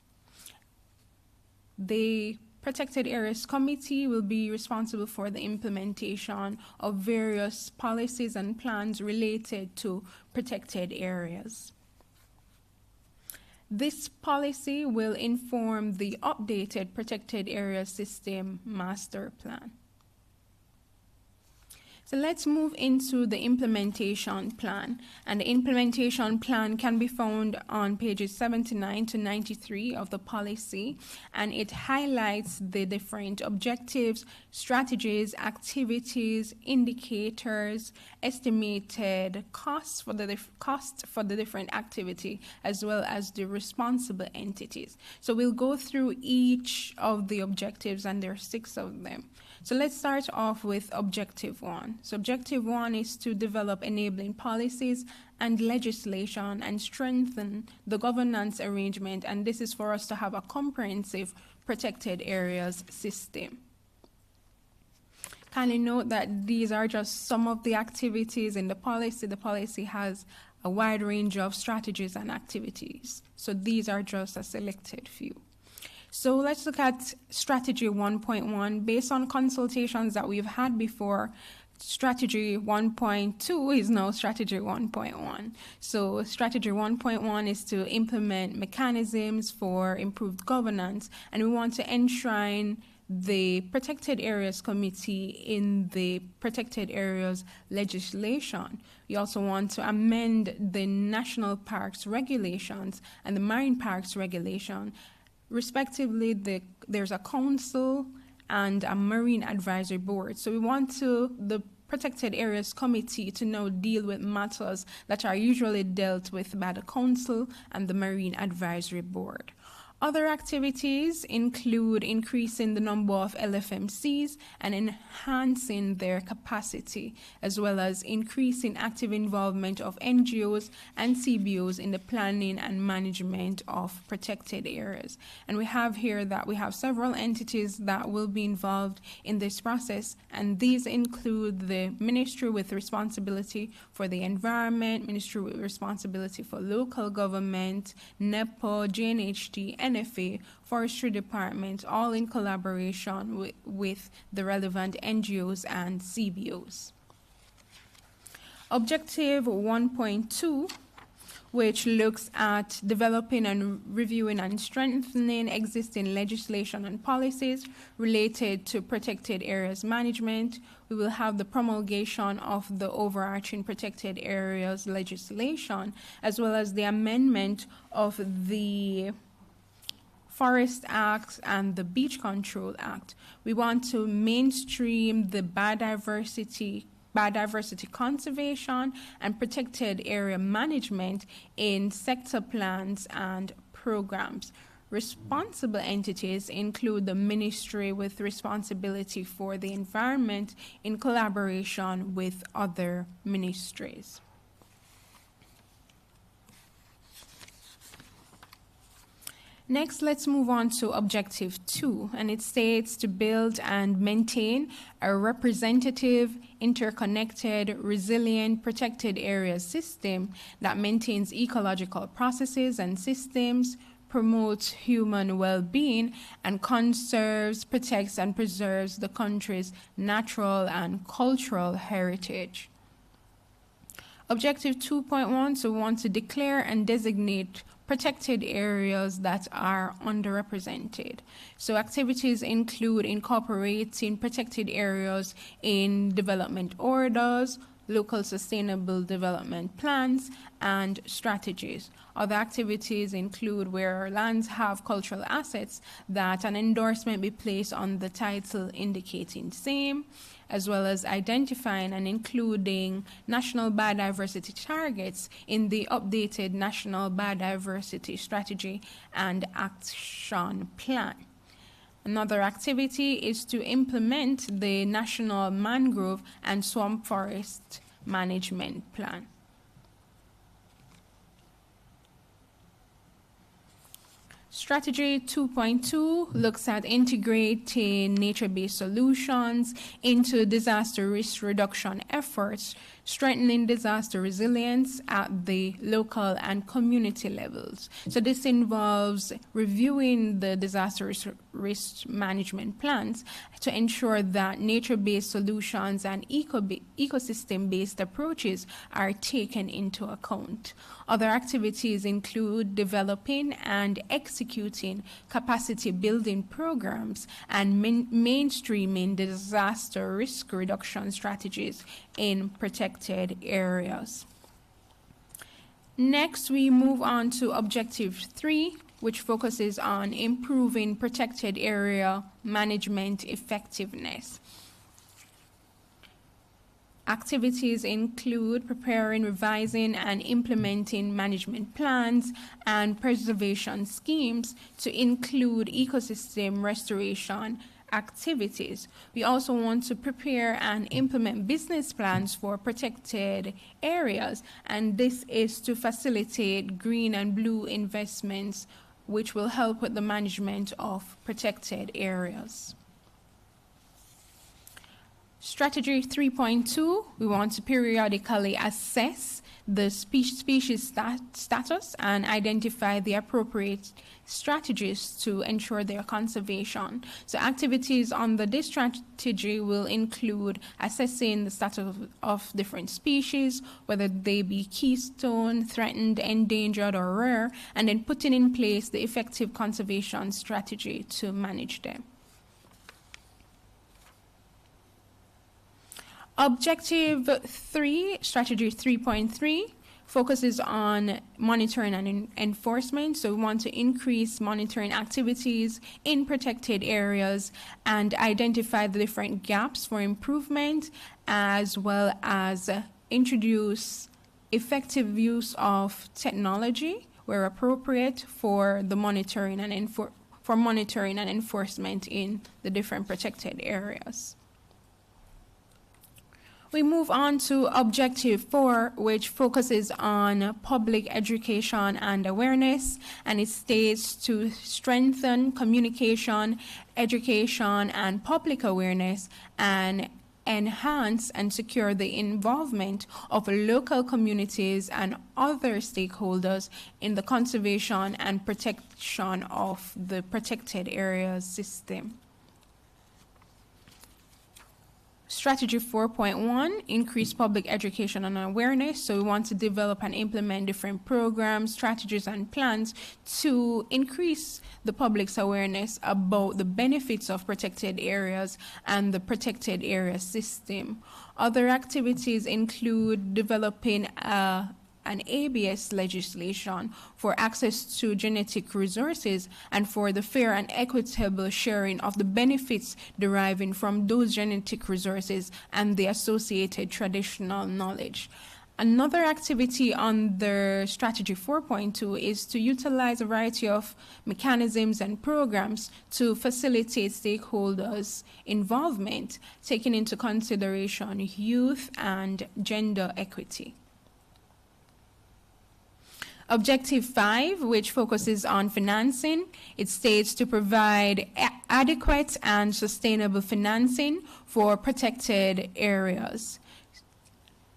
The Protected Areas Committee will be responsible for the implementation of various policies and plans related to protected areas. This policy will inform the updated Protected Area System Master Plan. So let's move into the implementation plan. And the implementation plan can be found on pages 79 to 93 of the policy. And it highlights the different objectives, strategies, activities, indicators, estimated costs for the different activity, as well as the responsible entities. So we'll go through each of the objectives, and there are 6 of them. So let's start off with Objective 1. So Objective 1 is to develop enabling policies and legislation and strengthen the governance arrangement, and this is for us to have a comprehensive protected areas system. Kindly note that these are just some of the activities in the policy. The policy has a wide range of strategies and activities, so these are just a selected few. So let's look at Strategy 1.1. Based on consultations that we've had before, Strategy 1.2 is now Strategy 1.1. So Strategy 1.1 is to implement mechanisms for improved governance, and we want to enshrine the Protected Areas Committee in the Protected Areas legislation. We also want to amend the National Parks regulations and the Marine Parks regulation. Respectively, there's a council and a marine advisory board. So we want the Protected Areas Committee to now deal with matters that are usually dealt with by the council and the marine advisory board. Other activities include increasing the number of LFMCs and enhancing their capacity, as well as increasing active involvement of NGOs and CBOs in the planning and management of protected areas. And we have here that we have several entities that will be involved in this process, and these include the Ministry with responsibility for the environment, Ministry with responsibility for local government, NEPA, JNHT, NFA, Forestry Department, all in collaboration with the relevant NGOs and CBOs. Objective 1.2, which looks at developing and reviewing and strengthening existing legislation and policies related to protected areas management. We will have the promulgation of the overarching protected areas legislation, as well as the amendment of the Forest Act and the Beach Control Act. We want to mainstream the biodiversity conservation and protected area management in sector plans and programs. Responsible entities include the Ministry with responsibility for the environment in collaboration with other ministries. Next, let's move on to Objective 2, and it states to build and maintain a representative, interconnected, resilient, protected areas system that maintains ecological processes and systems, promotes human well-being, and conserves, protects, and preserves the country's natural and cultural heritage. Objective 2.1, so we want to declare and designate protected areas that are underrepresented. So activities include incorporating protected areas in development orders, local sustainable development plans, and strategies. Other activities include where lands have cultural assets that an endorsement be placed on the title indicating same, as well as identifying and including national biodiversity targets in the updated National Biodiversity Strategy and Action Plan. Another activity is to implement the National Mangrove and Swamp Forest Management Plan. Strategy 2.2 looks at integrating nature-based solutions into disaster risk reduction efforts, strengthening disaster resilience at the local and community levels. So this involves reviewing the disaster risk management plans to ensure that nature-based solutions and ecosystem-based approaches are taken into account. Other activities include developing and executing capacity building programs and mainstreaming disaster risk reduction strategies in protected areas. Next, we move on to Objective 3, which focuses on improving protected area management effectiveness. Activities include preparing, revising, and implementing management plans and preservation schemes to include ecosystem restoration activities. We also want to prepare and implement business plans for protected areas, and this is to facilitate green and blue investments, which will help with the management of protected areas. Strategy 3.2, we want to periodically assess the species status and identify the appropriate strategies to ensure their conservation. So activities under this strategy will include assessing the status of different species, whether they be keystone, threatened, endangered, or rare, and then putting in place the effective conservation strategy to manage them. Objective 3, Strategy 3.3, focuses on monitoring and enforcement. So we want to increase monitoring activities in protected areas and identify the different gaps for improvement, as well as introduce effective use of technology where appropriate, for the monitoring and enforcement in the different protected areas. We move on to Objective 4, which focuses on public education and awareness, and it states to strengthen communication, education, and public awareness, and enhance and secure the involvement of local communities and other stakeholders in the conservation and protection of the protected areas system. Strategy 4.1, increase public education and awareness. So we want to develop and implement different programs, strategies, and plans to increase the public's awareness about the benefits of protected areas and the protected area system. Other activities include developing an ABS legislation for access to genetic resources and for the fair and equitable sharing of the benefits deriving from those genetic resources and the associated traditional knowledge. Another activity under Strategy 4.2 is to utilize a variety of mechanisms and programs to facilitate stakeholders' involvement, taking into consideration youth and gender equity. Objective 5, which focuses on financing, it states to provide adequate and sustainable financing for protected areas.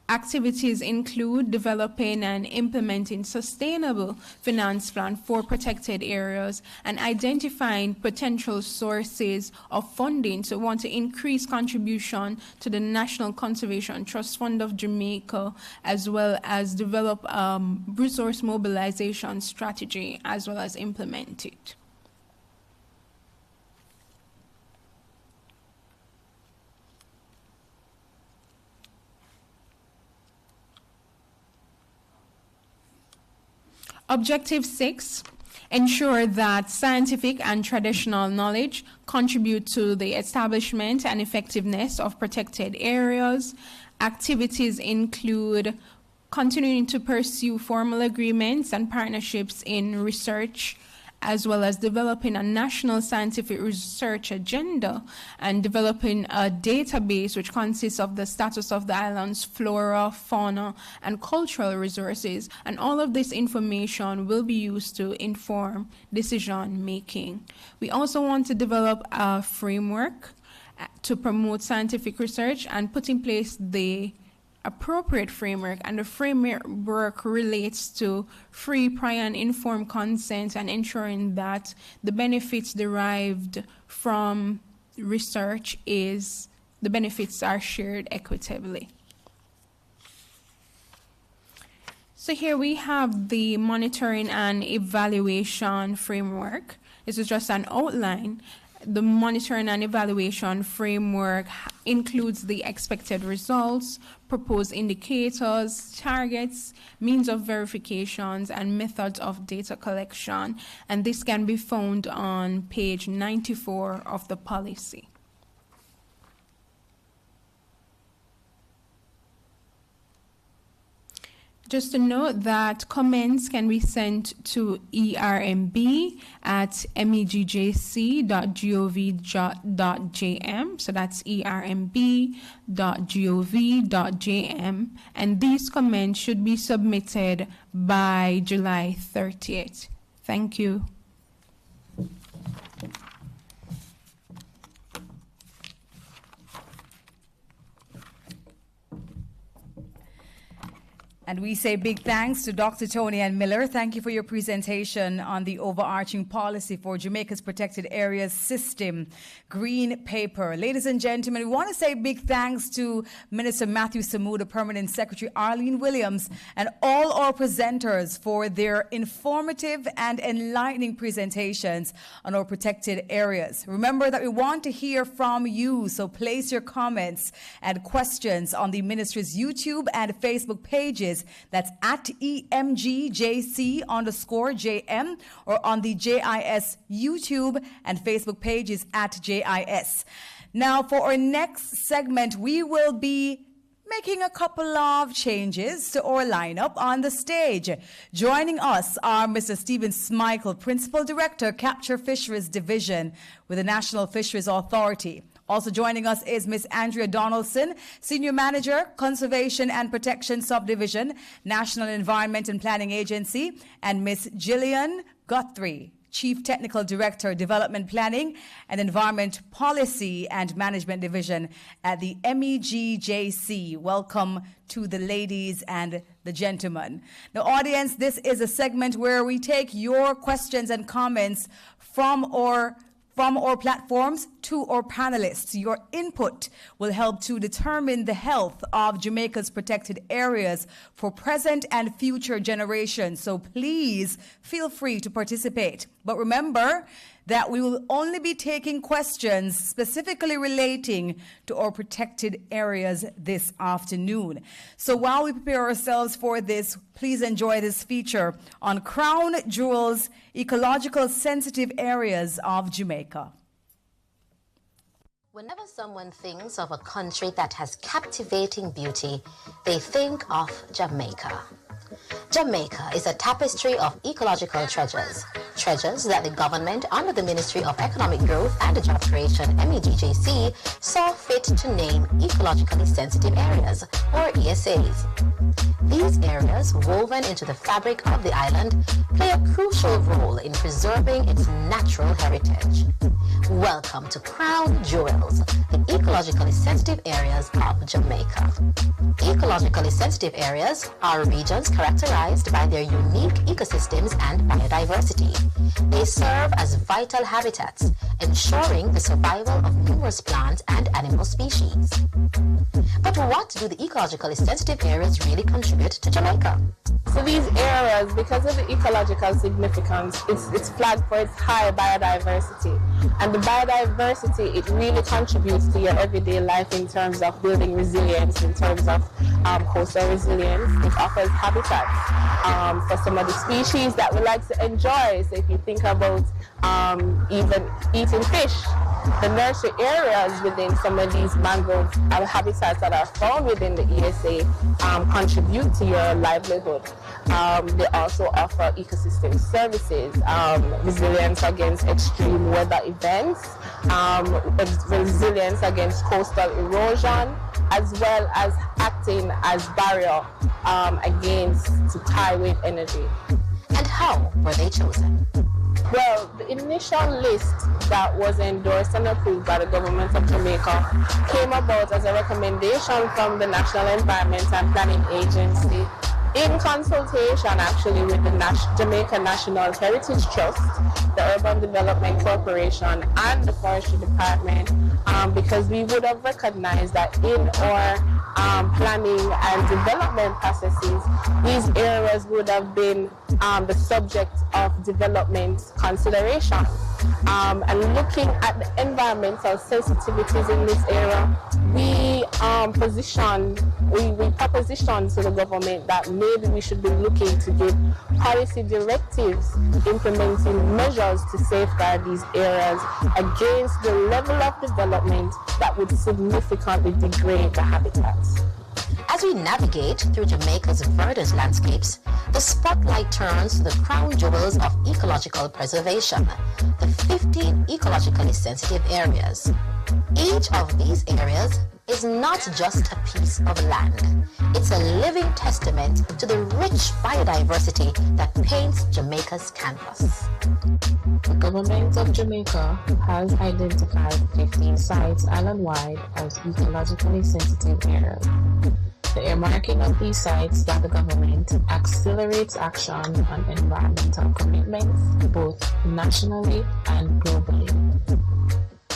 Activities include developing and implementing sustainable finance plan for protected areas and identifying potential sources of funding. So we want to increase contribution to the National Conservation Trust Fund of Jamaica, as well as develop resource mobilization strategy, as well as implement it. Objective 6, ensure that scientific and traditional knowledge contribute to the establishment and effectiveness of protected areas. Activities include continuing to pursue formal agreements and partnerships in research, as well as developing a national scientific research agenda and developing a database which consists of the status of the island's flora, fauna, and cultural resources. And all of this information will be used to inform decision making. We also want to develop a framework to promote scientific research and put in place the appropriate framework, and the framework relates to free, prior, and informed consent and ensuring that the benefits derived from research the benefits are shared equitably. So here we have the monitoring and evaluation framework. This is just an outline. The monitoring and evaluation framework includes the expected results, proposed indicators, targets, means of verifications, and methods of data collection. And this can be found on page 94 of the policy. Just to note that comments can be sent to ERMB at megjc.gov.jm. So that's ermb.gov.jm. And these comments should be submitted by July 30th. Thank you. And we say big thanks to Dr. Tony Ann Miller. Thank you for your presentation on the overarching policy for Jamaica's protected areas system green paper. Ladies and gentlemen, we want to say big thanks to Minister Matthew Samuda, Permanent Secretary Arlene Williams, and all our presenters for their informative and enlightening presentations on our protected areas. Remember that we want to hear from you, so place your comments and questions on the Ministry's YouTube and Facebook pages. That's at EMGJC_JM or on the JIS YouTube and Facebook pages at JIS. Now, for our next segment, we will be making a couple of changes to our lineup on the stage. Joining us are Mr. Stephen Smykel, Principal Director, Capture Fisheries Division with the National Fisheries Authority. Also joining us is Ms. Andrea Donaldson, Senior Manager, Conservation and Protection Subdivision, National Environment and Planning Agency, and Ms. Gillian Guthrie, Chief Technical Director, Development Planning and Environment Policy and Management Division at the MEGJC. Welcome to the ladies and the gentlemen. Now, audience, this is a segment where we take your questions and comments from our platforms to our panelists. Your input will help to determine the health of Jamaica's protected areas for present and future generations. So please feel free to participate. But remember that we will only be taking questions specifically relating to our protected areas this afternoon. So while we prepare ourselves for this, please enjoy this feature on Crown Jewels, Ecological Sensitive Areas of Jamaica. Whenever someone thinks of a country that has captivating beauty, they think of Jamaica. Jamaica is a tapestry of ecological treasures that the government under the Ministry of Economic Growth and Job Creation, MEGJC, saw fit to name Ecologically Sensitive Areas, or ESAs. These areas, woven into the fabric of the island, play a crucial role in preserving its natural heritage. Welcome to Crown Jewels, the ecologically sensitive areas of Jamaica. Ecologically sensitive areas are regions characterized by their unique ecosystems and biodiversity. They serve as vital habitats, ensuring the survival of numerous plant and animal species. But what do the ecologically sensitive areas really contribute to Jamaica? So these areas, because of the ecological significance, it's flagged for its high biodiversity. And the biodiversity, it really contributes to your everyday life in terms of building resilience, in terms of coastal resilience. It offers habitats for some of the species that we like to enjoy. So if you think about even eating fish, the nursery areas within some of these mangrove habitats that are found within the ESA contribute to your livelihood. They also offer ecosystem services, resilience against extreme weather events, resilience against coastal erosion, as well as acting as barrier against tidal wave energy. And how were they chosen? Well, the initial list that was endorsed and approved by the government of Jamaica came about as a recommendation from the National Environment and Planning Agency in consultation actually with the Jamaica National Heritage Trust, the Urban Development Corporation, and the Forestry Department, because we would have recognized that in our planning and development processes, these areas would have been the subject of development consideration. And looking at the environmental sensitivities in this area, we propositioned to the government that maybe we should be looking to give policy directives implementing measures to safeguard these areas against the level of development that would significantly degrade the habitats. As we navigate through Jamaica's verdant landscapes, the spotlight turns to the crown jewels of ecological preservation, the 15 ecologically sensitive areas. Each of these areas is not just a piece of land. It's a living testament to the rich biodiversity that paints Jamaica's canvas. The government of Jamaica has identified 15 sites island-wide as ecologically sensitive areas. The earmarking of these sites by the government accelerates action on environmental commitments, both nationally and globally.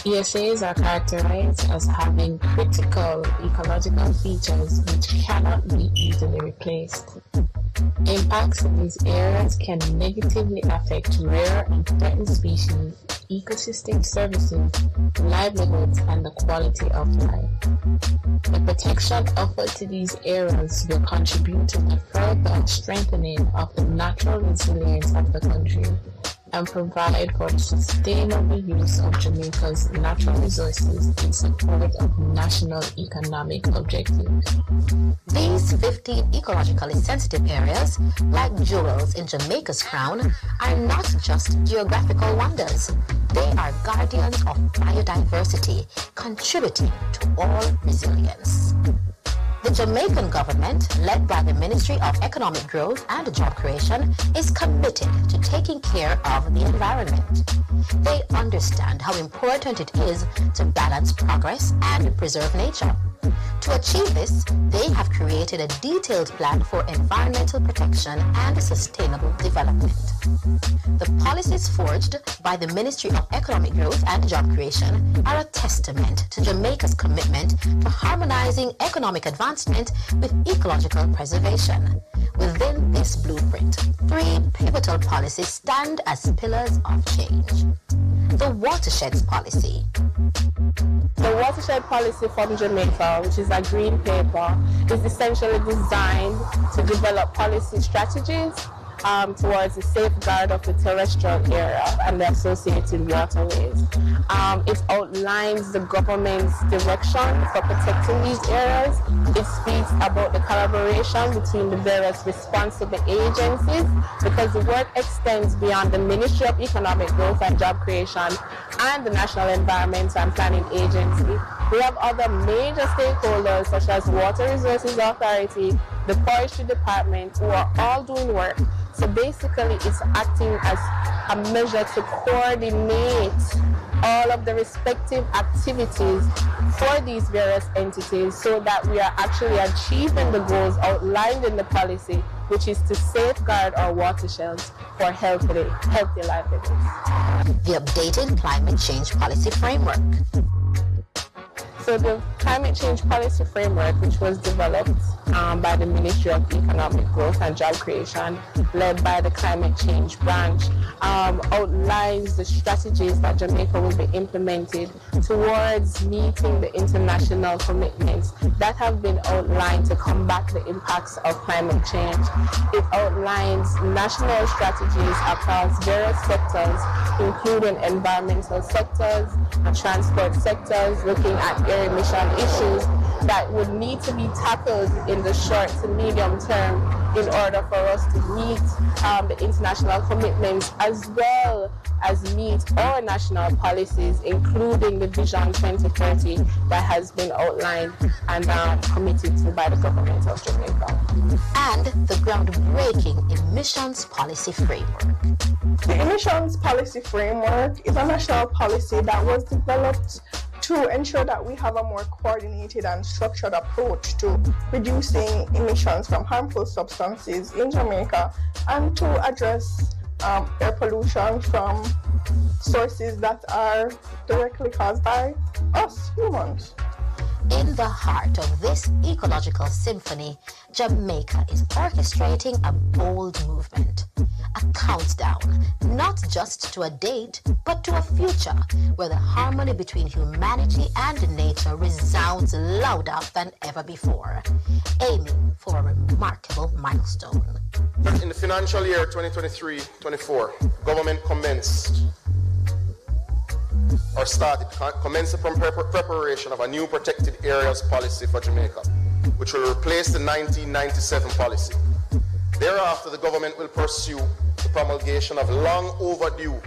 ESAs are characterized as having critical ecological features which cannot be easily replaced. Impacts in these areas can negatively affect rare and threatened species, ecosystem services, livelihoods, and the quality of life. The protection offered to these areas will contribute to the further strengthening of the natural resilience of the country and provide for the sustainable use of Jamaica's natural resources in support of national economic objectives. These 15 ecologically sensitive areas, like jewels in Jamaica's crown, are not just geographical wonders. They are guardians of biodiversity, contributing to all resilience. The Jamaican government, led by the Ministry of Economic Growth and Job Creation, is committed to taking care of the environment. They understand how important it is to balance progress and preserve nature. To achieve this, they have created a detailed plan for environmental protection and sustainable development. The policies forged by the Ministry of Economic Growth and Job Creation are a testament to Jamaica's commitment to harmonizing economic advancement with ecological preservation. Within this blueprint, 3 pivotal policies stand as pillars of change. The Watersheds Policy. The Watershed Policy from Jamaica, which is a green paper, is essentially designed to develop policy strategies towards the safeguard of the terrestrial area and the associated waterways. It outlines the government's direction for protecting these areas. It speaks about the collaboration between the various responsible agencies, because the work extends beyond the Ministry of Economic Growth and Job Creation and the National Environment and Planning Agency. We have other major stakeholders such as Water Resources Authority, the Forestry Department, who are all doing work. So basically it's acting as a measure to coordinate all of the respective activities for these various entities so that we are actually achieving the goals outlined in the policy, which is to safeguard our watersheds for healthy livelihoods. The updated Climate Change Policy Framework. So the Climate Change Policy Framework, which was developed by the Ministry of Economic Growth and Job Creation, led by the Climate Change Branch, outlines the strategies that Jamaica will be implemented towards meeting the international commitments that have been outlined to combat the impacts of climate change. It outlines national strategies across various sectors, including environmental sectors and transport sectors, looking at air emission issues that would need to be tackled in the short to medium term in order for us to meet the international commitments, as well as meet our national policies, including the Vision 2030 that has been outlined and committed to by the government of Jamaica. And the groundbreaking Emissions Policy Framework. The Emissions Policy Framework is a national policy that was developed to ensure that we have a more coordinated and structured approach to reducing emissions from harmful substances in Jamaica and to address air pollution from sources that are directly caused by us humans. In the heart of this ecological symphony, Jamaica is orchestrating a bold movement, a countdown, not just to a date, but to a future where the harmony between humanity and nature resounds louder than ever before, aiming for a remarkable milestone. In the financial year 2023-24, government commenced the preparation of a new protected areas policy for Jamaica, which will replace the 1997 policy. Thereafter, the government will pursue the promulgation of long overdue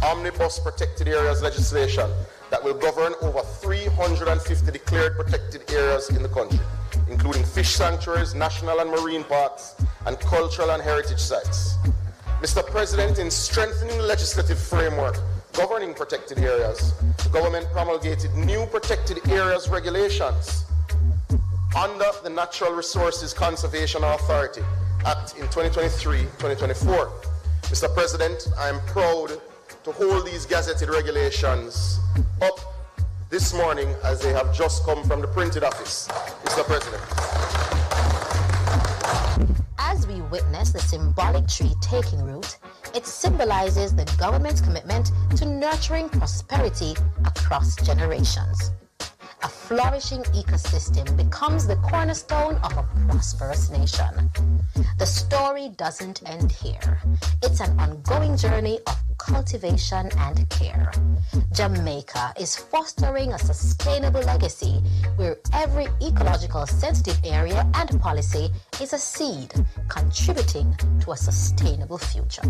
omnibus protected areas legislation that will govern over 350 declared protected areas in the country, including fish sanctuaries, national and marine parks, and cultural and heritage sites. Mr. President, in strengthening the legislative framework governing protected areas, the government promulgated new protected areas regulations under the Natural Resources Conservation Authority Act in 2023-2024. Mr. President, I am proud to hold these gazetted regulations up this morning as they have just come from the printed office. Mr. President. As we witness the symbolic tree taking root, it symbolizes the government's commitment to nurturing prosperity across generations. A flourishing ecosystem becomes the cornerstone of a prosperous nation. The story doesn't end here. It's an ongoing journey of cultivation and care. Jamaica is fostering a sustainable legacy where every ecological sensitive area and policy is a seed contributing to a sustainable future.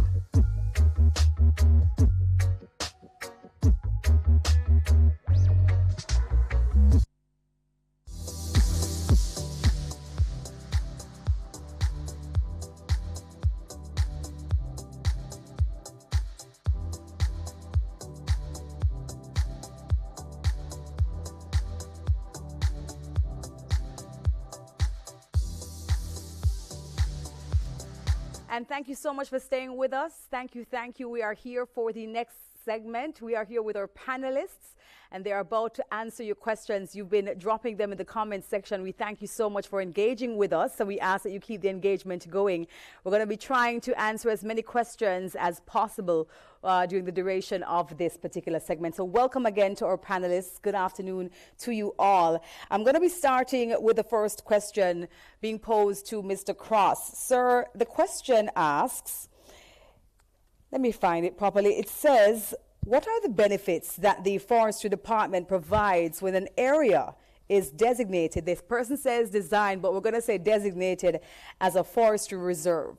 And thank you so much for staying with us. Thank you, thank you. We are here for the next segment. We are here with our panelists, and they're about to answer your questions. You've been dropping them in the comments section. We thank you so much for engaging with us, so we ask that you keep the engagement going. We're going to be trying to answer as many questions as possible during the duration of this particular segment. So welcome again to our panelists. Good afternoon to you all. I'm going to be starting with the first question being posed to Mr. Cross. Sir, the question asks, let me find it properly. It says, what are the benefits that the Forestry Department provides when an area is designated? This person says designed, but we're going to say designated as a forestry reserve.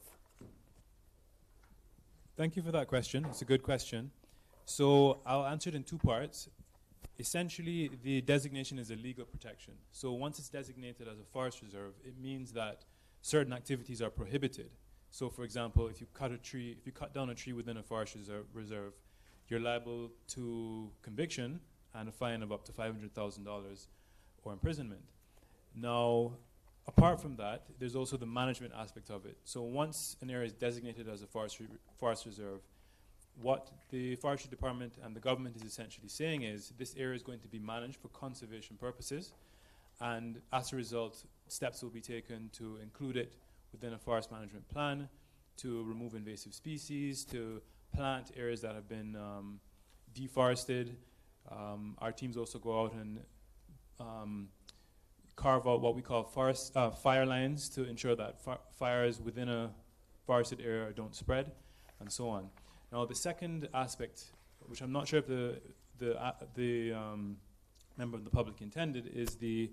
Thank you for that question. It's a good question. So I'll answer it in two parts. Essentially, the designation is a legal protection. So once it's designated as a forest reserve, it means that certain activities are prohibited. So for example, if you cut down a tree within a forest reserve, you're liable to conviction and a fine of up to $500,000 or imprisonment. Now, apart from that, there's also the management aspect of it. So once an area is designated as a forest reserve, what the Forestry Department and the government is essentially saying is this area is going to be managed for conservation purposes, and as a result, steps will be taken to include it within a forest management plan, to remove invasive species, to plant areas that have been deforested. Our teams also go out and carve out what we call fire lines to ensure that fires within a forested area don't spread, and so on. Now, the second aspect, which I'm not sure if the member of the public intended, is the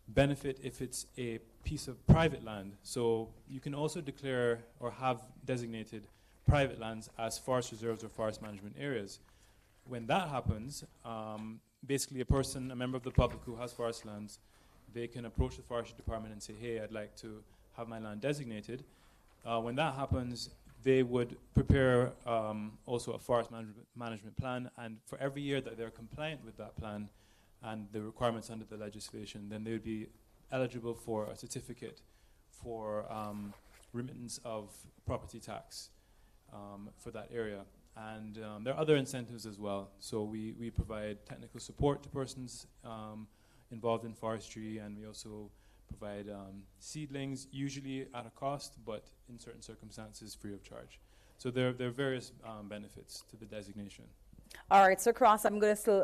benefit if it's a piece of private land. So you can also declare or have designated private lands as forest reserves or forest management areas. When that happens, basically a member of the public who has forest lands, they can approach the Forestry Department and say, hey, I'd like to have my land designated. When that happens, they would prepare also a forest management plan, and for every year that they're compliant with that plan and the requirements under the legislation, then they would be eligible for a certificate for remittance of property tax for that area. And there are other incentives as well. So we provide technical support to persons involved in forestry, and we also provide seedlings, usually at a cost, but in certain circumstances free of charge. So there are various benefits to the designation. All right, Sir Cross, I'm going to still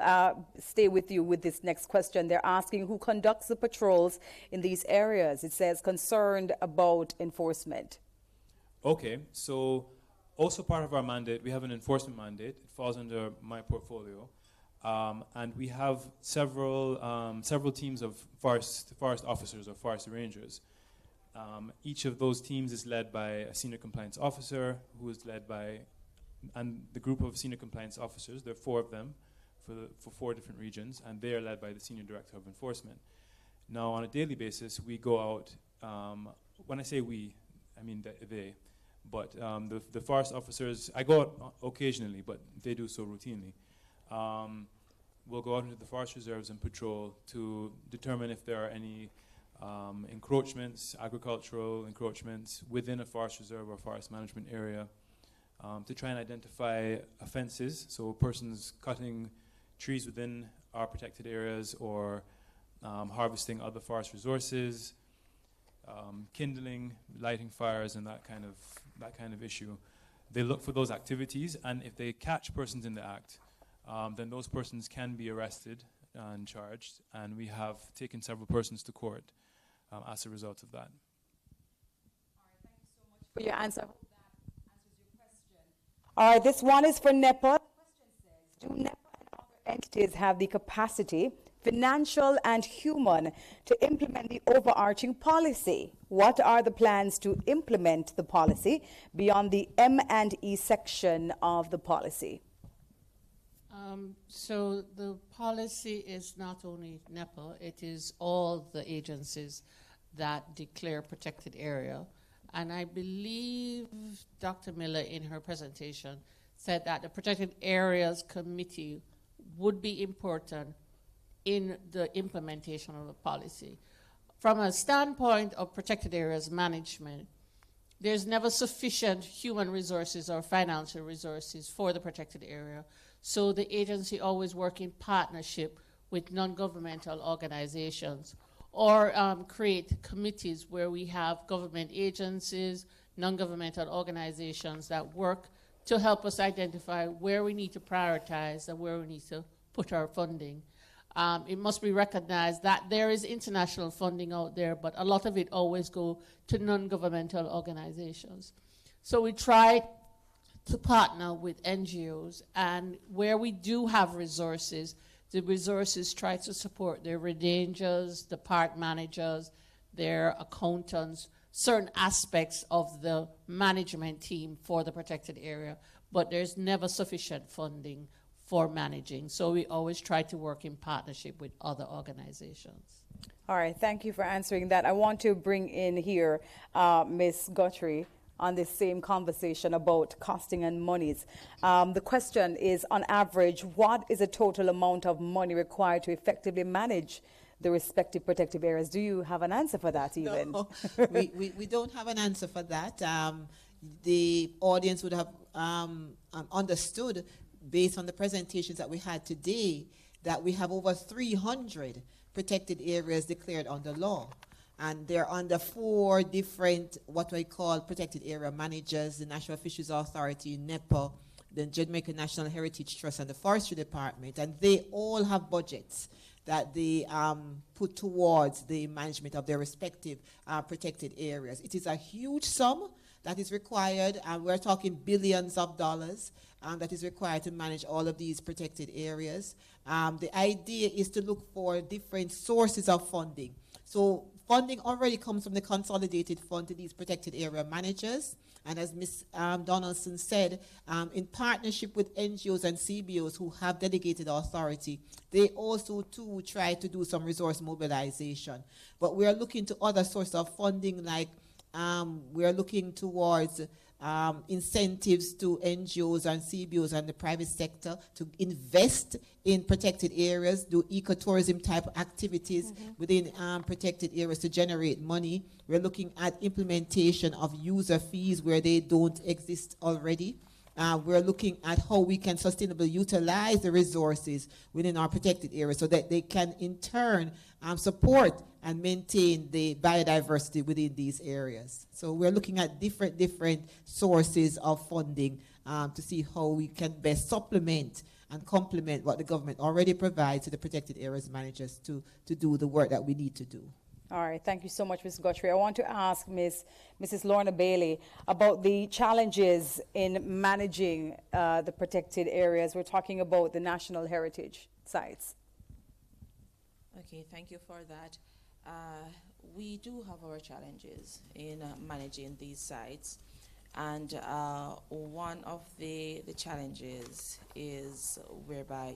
stay with you with this next question. They're asking who conducts the patrols in these areas. It says concerned about enforcement. Okay, so also part of our mandate, we have an enforcement mandate. It falls under my portfolio. And we have several teams of forest officers or forest rangers. Each of those teams is led by a senior compliance officer who is led by, and the group of senior compliance officers, there are 4 of them for 4 different regions, and they are led by the senior director of enforcement. Now, on a daily basis, we go out, when I say we, I mean they, but the forest officers, I go out occasionally, but they do so routinely. We'll go out into the forest reserves and patrol to determine if there are any encroachments, agricultural encroachments within a forest reserve or forest management area, to try and identify offenses, so persons cutting trees within our protected areas or harvesting other forest resources, kindling, lighting fires, and that kind of issue. They look for those activities, and if they catch persons in the act, then those persons can be arrested and charged, and we have taken several persons to court as a result of that. All right, thank you so much for your answer. I hope that answers your question. All right, this one is for NEPA. Do NEPA and other entities have the capacity, financial and human, to implement the overarching policy? What are the plans to implement the policy beyond the M&E section of the policy? So the policy is not only NEPA, it is all the agencies that declare protected area. And I believe Dr. Miller in her presentation said that the Protected Areas Committee would be important in the implementation of the policy. From a standpoint of protected areas management, there's never sufficient human resources or financial resources for the protected area. So the agency always works in partnership with non-governmental organizations or create committees where we have government agencies, non-governmental organizations that work to help us identify where we need to prioritize and where we need to put our funding. It must be recognized that there is international funding out there, but a lot of it always goes to non-governmental organizations. So we try to partner with NGOs, and where we do have resources, the resources try to support their rangers, the park managers, their accountants, certain aspects of the management team for the protected area, but there's never sufficient funding for managing. So we always try to work in partnership with other organizations. All right, thank you for answering that. I want to bring in here Ms. Guthrie on this same conversation about costing and monies. The question is, on average, what is the total amount of money required to effectively manage the respective protective areas? Do you have an answer for that even? No, we don't have an answer for that. The audience would have understood, based on the presentations that we had today, that we have over 300 protected areas declared under law. And they're under 4 different, what we call protected area managers: the National Fisheries Authority, NEPA, the Jamaica National Heritage Trust, and the Forestry Department. And they all have budgets that they put towards the management of their respective protected areas. It is a huge sum that is required, and we're talking billions of dollars that is required to manage all of these protected areas. The idea is to look for different sources of funding. So funding already comes from the consolidated fund to these protected area managers. And as Ms. Donaldson said, in partnership with NGOs and CBOs who have delegated authority, they also too try to do some resource mobilization. But we are looking to other sources of funding, like we are looking towards incentives to NGOs and CBOs and the private sector to invest in protected areas, do ecotourism type activities within protected areas to generate money. We're looking at implementation of user fees where they don't exist already. We're looking at how we can sustainably utilize the resources within our protected areas so that they can in turn support and maintain the biodiversity within these areas. So we're looking at different sources of funding to see how we can best supplement and complement what the government already provides to the protected areas managers to do the work that we need to do. All right, thank you so much, Ms. Guthrie. I want to ask Mrs. Lorna Bailey about the challenges in managing the protected areas. We're talking about the national heritage sites. Okay, thank you for that. We do have our challenges in managing these sites, and one of the challenges is whereby,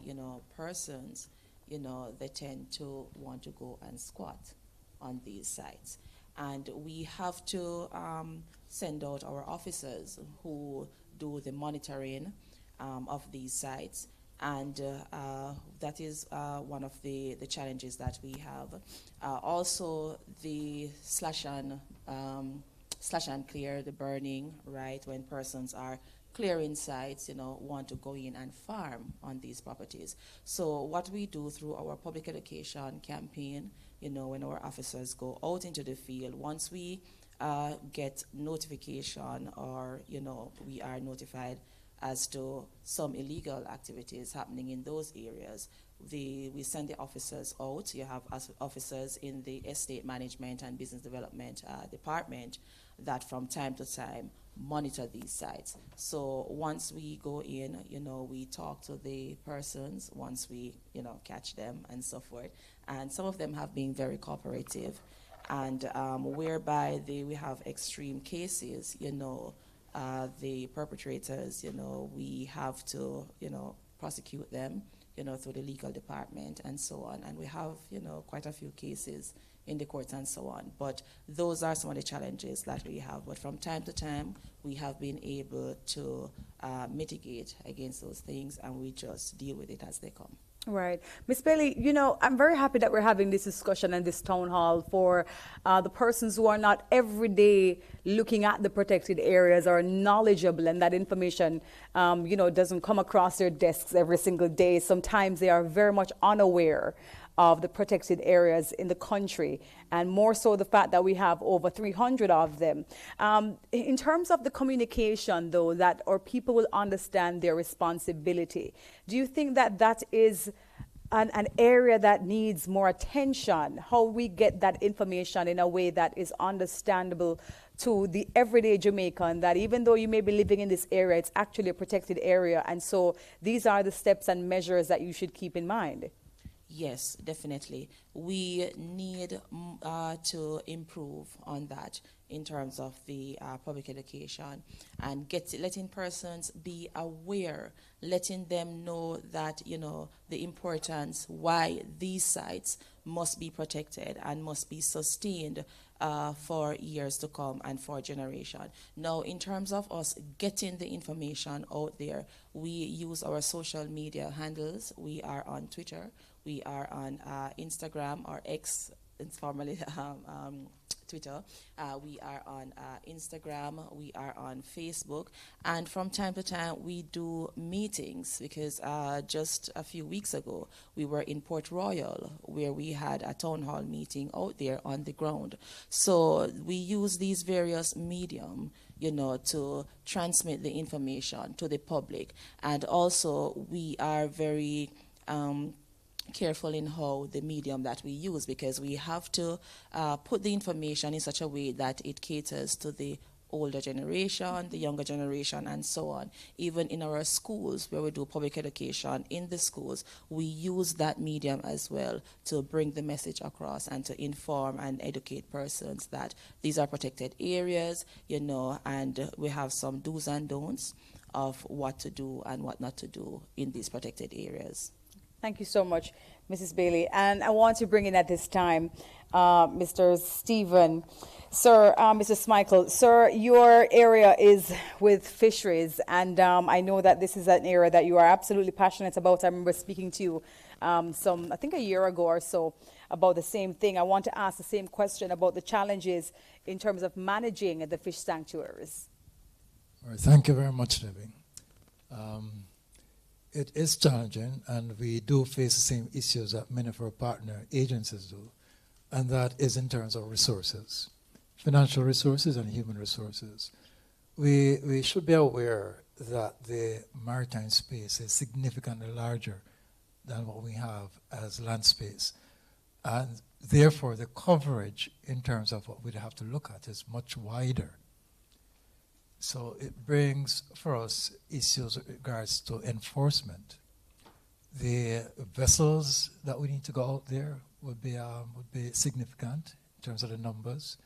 persons, they tend to want to go and squat on these sites. And we have to send out our officers who do the monitoring of these sites. And that is one of the challenges that we have. Also, the slash and clear, the burning, right, when persons are clearing sites, want to go in and farm on these properties. So what we do through our public education campaign, when our officers go out into the field, once we get notification or, we are notified as to some illegal activities happening in those areas, we send the officers out. You have officers in the estate management and business development department that from time to time monitor these sites. So once we go in, we talk to the persons, once we, catch them and so forth. And some of them have been very cooperative. And whereby we have extreme cases, the perpetrators, we have to, prosecute them, through the legal department and so on. And we have, quite a few cases in the courts and so on. But those are some of the challenges that we have. But from time to time, we have been able to mitigate against those things, and we just deal with it as they come. Right. Ms. Bailey, I'm very happy that we're having this discussion and this town hall for the persons who are not every day looking at the protected areas or knowledgeable, and that information, doesn't come across their desks every single day. Sometimes they are very much unaware of the protected areas in the country, and more so the fact that we have over 300 of them. In terms of the communication, though, that our people will understand their responsibility, do you think that that is an area that needs more attention? How we get that information in a way that is understandable to the everyday Jamaican, that even though you may be living in this area, it's actually a protected area, and so these are the steps and measures that you should keep in mind? Yes, definitely. We need to improve on that in terms of the public education and letting persons be aware, letting them know that, the importance why these sites must be protected and must be sustained for years to come and for generation. Now, in terms of us getting the information out there, we use our social media handles. We are on Twitter. We are on Instagram, or X, formerly Twitter. We are on Instagram. We are on Facebook. And from time to time, we do meetings, because just a few weeks ago, we were in Port Royal, where we had a town hall meeting out there on the ground. So we use these various mediums, to transmit the information to the public. And also, we are very careful in how the medium that we use, because we have to put the information in such a way that it caters to the older generation, the younger generation, and so on. Even in our schools, where we do public education in the schools, we use that medium as well to bring the message across and to inform and educate persons that these are protected areas, and we have some do's and don'ts of what to do and what not to do in these protected areas. Thank you so much, Mrs. Bailey. And I want to bring in at this time Mr. Stephen. Sir, Mr. Smikle, sir, your area is with fisheries, and I know that this is an area that you are absolutely passionate about. I remember speaking to you I think a year ago or so, about the same thing. I want to ask the same question about the challenges in terms of managing the fish sanctuaries. All right, thank you very much, Debbie. It is challenging, and we do face the same issues that many of our partner agencies do, and that is in terms of resources, financial resources and human resources. We should be aware that the maritime space is significantly larger than what we have as land space, and therefore the coverage in terms of what we'd have to look at is much wider. So it brings for us issues with regards to enforcement. The vessels that we need to go out there would be significant in terms of the numbers.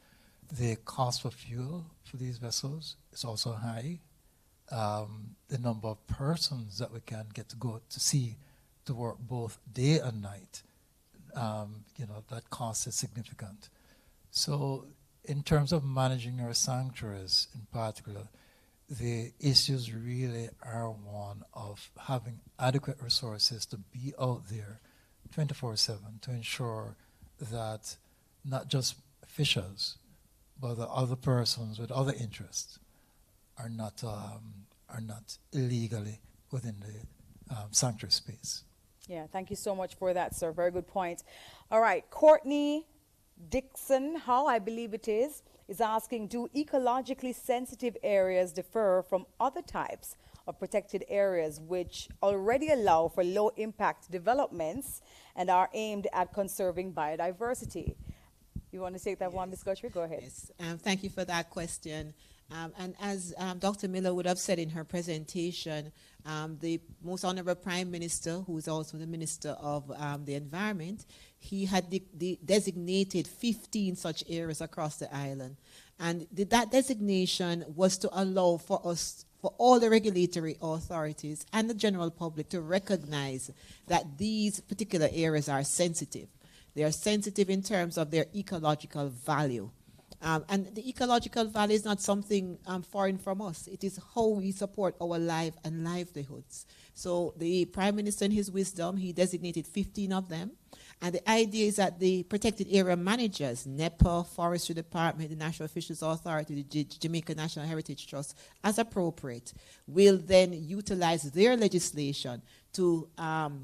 The cost for fuel for these vessels is also high. The number of persons that we can get to go to sea to work both day and night, that cost is significant. So in terms of managing our sanctuaries in particular, the issues really are one of having adequate resources to be out there 24/7 to ensure that not just fishers, but the other persons with other interests are not illegally within the sanctuary space. Yeah, thank you so much for that, sir. Very good point. All right, Courtney Dixon, how I believe it is asking, do ecologically sensitive areas differ from other types of protected areas which already allow for low impact developments and are aimed at conserving biodiversity? You want to take that one, Ms. Guthriew? Go ahead. Yes, thank you for that question. And as Dr. Miller would have said in her presentation, the most honorable Prime Minister, who is also the Minister of the Environment, he had designated 15 such areas across the island. And that designation was to allow for us, for all the regulatory authorities and the general public to recognize that these particular areas are sensitive. They are sensitive in terms of their ecological value. And the ecological value is not something foreign from us. It is how we support our life and livelihoods. So the Prime Minister, in his wisdom, he designated 15 of them. And the idea is that the protected area managers, NEPA, Forestry Department, the National Fisheries Authority, the Jamaica National Heritage Trust, as appropriate, will then utilize their legislation to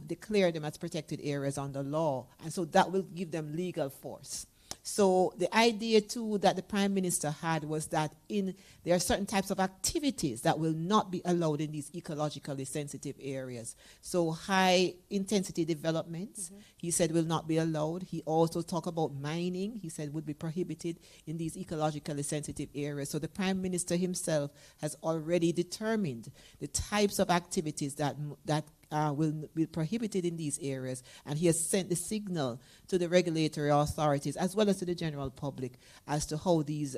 declare them as protected areas under law. And so that will give them legal force. So the idea too that the Prime Minister had was that there are certain types of activities that will not be allowed in these ecologically sensitive areas. So high intensity developments, he said, will not be allowed. He also talked about mining, he said, would be prohibited in these ecologically sensitive areas. So the Prime Minister himself has already determined the types of activities that will be prohibited in these areas, and he has sent the signal to the regulatory authorities as well as to the general public as to how these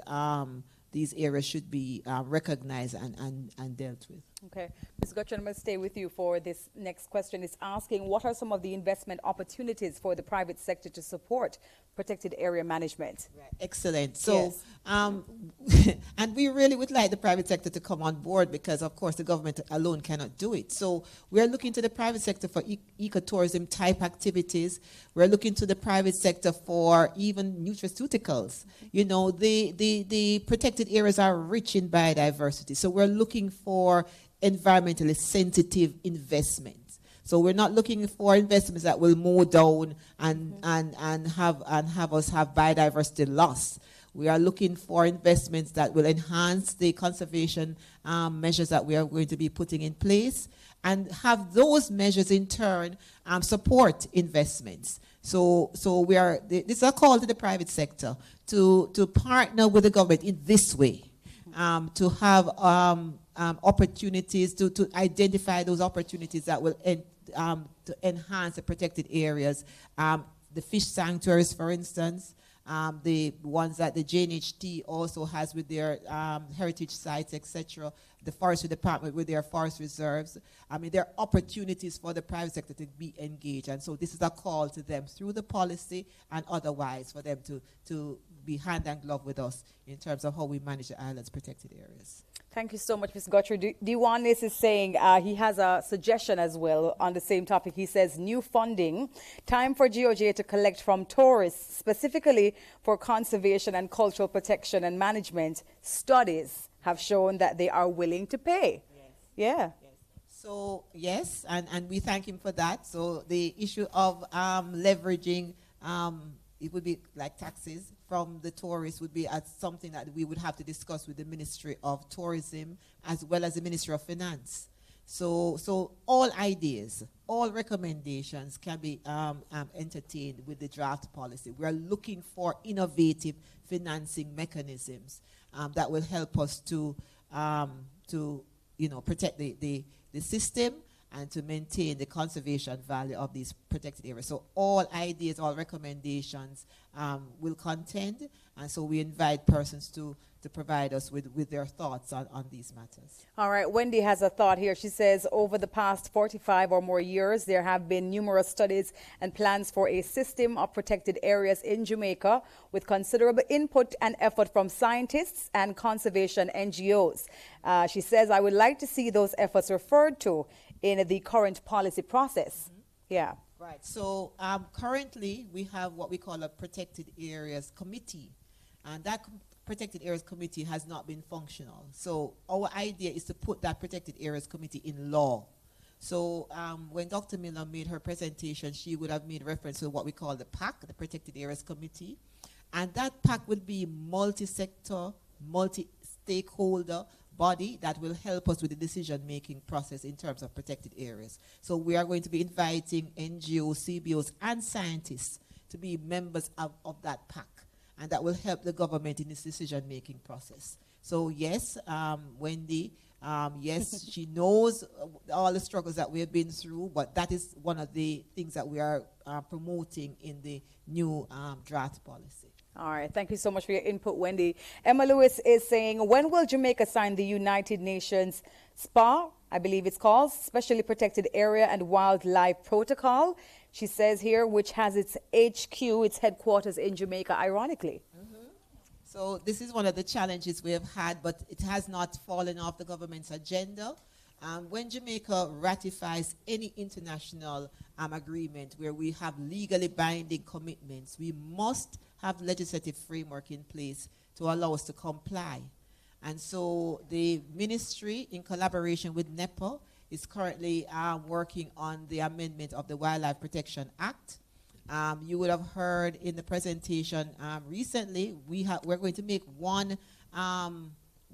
areas should be recognized and dealt with. Okay. Ms. Gutchen, I'm going to stay with you for this next question. It's asking, what are some of the investment opportunities for the private sector to support protected area management? Right. Excellent. So, yes. And we really would like the private sector to come on board because, of course, the government alone cannot do it. So we're looking to the private sector for ecotourism type activities. We're looking to the private sector for even nutraceuticals. You know, the protected areas are rich in biodiversity. So we're looking for environmentally sensitive investments. So we're not looking for investments that will mow down and have us have biodiversity loss. We are looking for investments that will enhance the conservation measures that we are going to be putting in place, and have those measures in turn support investments. So this is a call to the private sector to partner with the government in this way, to have opportunities to identify those opportunities that will to enhance the protected areas, the fish sanctuaries, for instance, the ones that the JNHT also has with their heritage sites, etc., the forestry department with their forest reserves. I mean, there are opportunities for the private sector to be engaged, and so this is a call to them through the policy and otherwise for them to be hand and glove with us in terms of how we manage the island's protected areas. Thank you so much, Ms. Gotcher. Diwanis is saying he has a suggestion as well on the same topic. He says, new funding, time for GOJ to collect from tourists, specifically for conservation and cultural protection and management. Studies have shown that they are willing to pay. Yes. Yeah. Yes. So, yes, and we thank him for that. So the issue of leveraging, it would be like taxes from the tourists would be as something that we would have to discuss with the Ministry of Tourism as well as the Ministry of Finance. So all ideas, all recommendations can be entertained with the draft policy. We are looking for innovative financing mechanisms that will help us to protect the system and to maintain the conservation value of these protected areas. So all ideas, all recommendations will contend, and so we invite persons to provide us with their thoughts on these matters. All right, Wendy has a thought here. She says, over the past 45 or more years, there have been numerous studies and plans for a system of protected areas in Jamaica with considerable input and effort from scientists and conservation NGOs. She says, I would like to see those efforts referred to in the current policy process. Yeah. Right. So currently we have what we call a Protected Areas Committee, and that Protected Areas Committee has not been functional. So our idea is to put that Protected Areas Committee in law. So when Dr. Miller made her presentation, she would have made reference to what we call the PAC, the Protected Areas Committee, and that PAC would be multi-sector, multi-stakeholder body that will help us with the decision-making process in terms of protected areas. So we are going to be inviting NGOs, CBOs, and scientists to be members of that PAC, and that will help the government in this decision-making process. So yes, Wendy, yes, she knows all the struggles that we have been through, but that is one of the things that we are promoting in the new draft policy. All right, thank you so much for your input, Wendy. Emma Lewis is saying, when will Jamaica sign the United Nations SPA, I believe it's called, Specially Protected Area and Wildlife Protocol? She says here, which has its HQ, its headquarters in Jamaica, ironically. So this is one of the challenges we have had, but it has not fallen off the government's agenda. When Jamaica ratifies any international agreement where we have legally binding commitments, we must have legislative framework in place to allow us to comply. And so the ministry, in collaboration with NEPA, is currently working on the amendment of the Wildlife Protection Act. You would have heard in the presentation recently, we're going to make one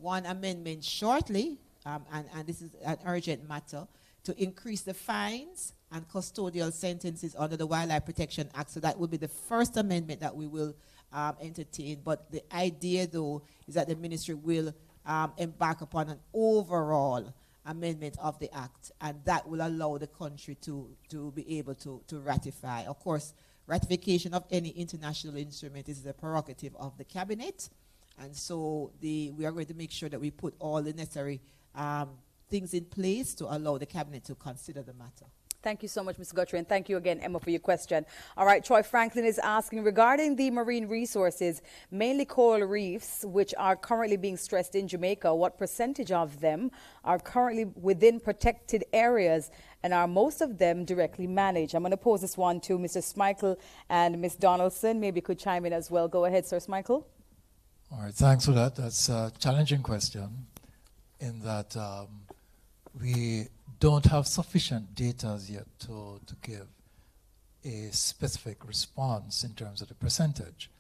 amendment shortly, and this is an urgent matter, to increase the fines and custodial sentences under the Wildlife Protection Act. So that will be the first amendment that we will entertain. But the idea, though, is that the ministry will embark upon an overall amendment of the act, and that will allow the country to be able to ratify. Of course, ratification of any international instrument is the prerogative of the cabinet, and so we are going to make sure that we put all the necessary things in place to allow the cabinet to consider the matter. Thank you so much, Mr. Guthrie, and thank you again, Emma, for your question. All right, Troy Franklin is asking, regarding the marine resources, mainly coral reefs, which are currently being stressed in Jamaica, what percentage of them are currently within protected areas, and are most of them directly managed? I'm going to pose this one to Mr. Smichael and Ms. Donaldson. Maybe you could chime in as well. Go ahead, Sir Smichael. All right, thanks for that. That's a challenging question in that we don't have sufficient data as yet to give a specific response in terms of the percentage.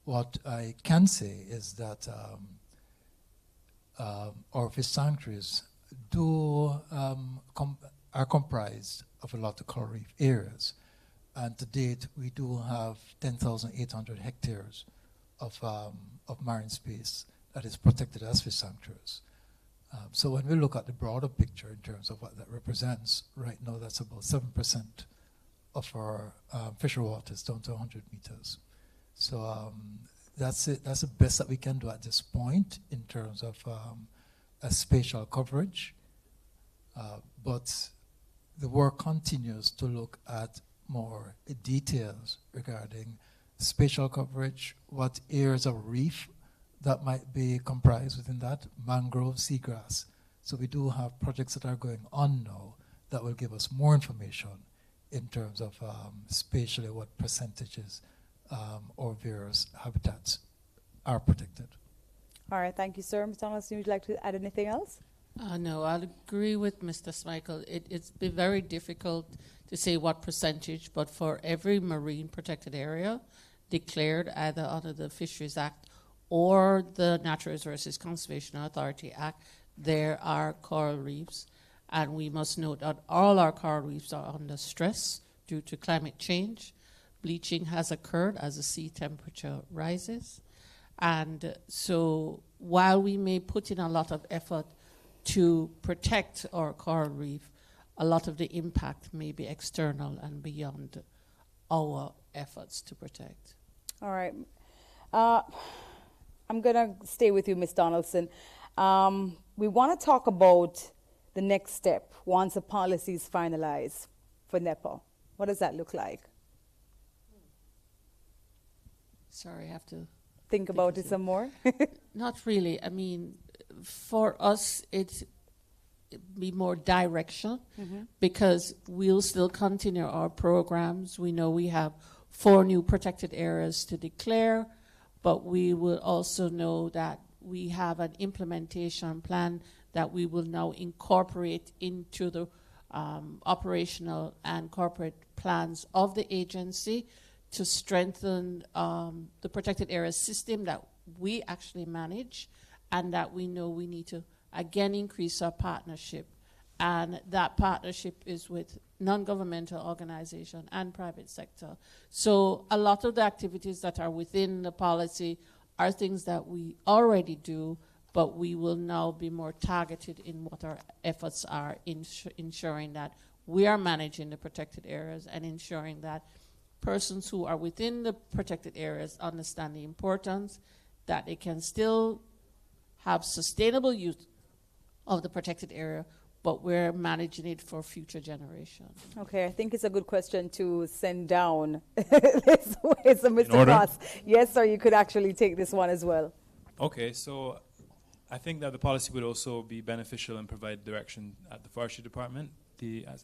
What I can say is that our fish sanctuaries are comprised of a lot of coral reef areas, and to date we do have 10,800 hectares of marine space that is protected as fish sanctuaries. So when we look at the broader picture in terms of what that represents, right now that's about 7% of our fishery waters down to 100 meters. So that's it. That's the best that we can do at this point in terms of a spatial coverage. But the work continues to look at more details regarding spatial coverage, what areas of reef that might be comprised within that, mangrove, seagrass. So we do have projects that are going on now that will give us more information in terms of spatially what percentages or various habitats are protected. All right, thank you, sir. Ms. Donaldson, would you like to add anything else? No, I'll agree with Mr. Smichael. It's been very difficult to say what percentage, but for every marine protected area declared either under the Fisheries Act or the Natural Resources Conservation Authority Act, there are coral reefs. And we must note that all our coral reefs are under stress due to climate change. Bleaching has occurred as the sea temperature rises. And so while we may put in a lot of effort to protect our coral reef, a lot of the impact may be external and beyond our efforts to protect. All right. I'm going to stay with you, Ms. Donaldson. We want to talk about the next step once the policy is finalized for NEPA. What does that look like? Sorry, I have to think about it some more. Not really. I mean, for us, it'd be more direction because we'll still continue our programs. We know we have 4 new protected areas to declare, but we will also know that we have an implementation plan that we will now incorporate into the operational and corporate plans of the agency to strengthen the protected areas system that we actually manage, and that we know we need to again increase our partnership. And that partnership is with non-governmental organization and private sector. So a lot of the activities that are within the policy are things that we already do, but we will now be more targeted in what our efforts are in ensuring that we are managing the protected areas and ensuring that persons who are within the protected areas understand the importance, that they can still have sustainable use of the protected area, but we're managing it for future generations. Okay, I think it's a good question to send down. It's a Mr. Cross. Yes, sir, you could actually take this one as well. Okay, so I think that the policy would also be beneficial and provide direction at the forestry department.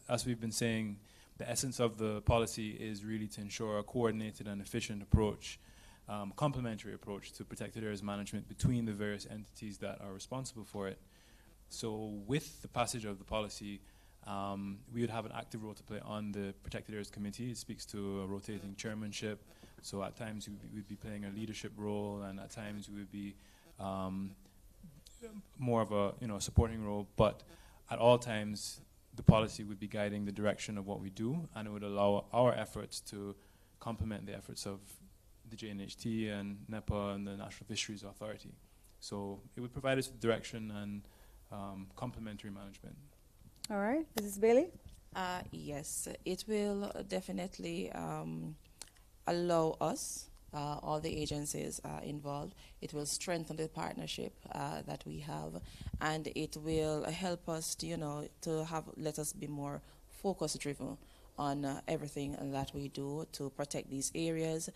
As we've been saying, the essence of the policy is really to ensure a coordinated and efficient approach, complementary approach to protected areas management between the various entities that are responsible for it. So with the passage of the policy, we would have an active role to play on the Protected Areas Committee. It speaks to a rotating chairmanship. So at times we would be playing a leadership role, and at times we would be more of a supporting role. But at all times, the policy would be guiding the direction of what we do, and it would allow our efforts to complement the efforts of the JNHT and NEPA and the National Fisheries Authority. So it would provide us with direction and complementary management. All right, Mrs. Bailey? Yes, it will definitely allow us, all the agencies involved, it will strengthen the partnership that we have, and it will help us to let us be more focus driven on everything that we do to protect these areas,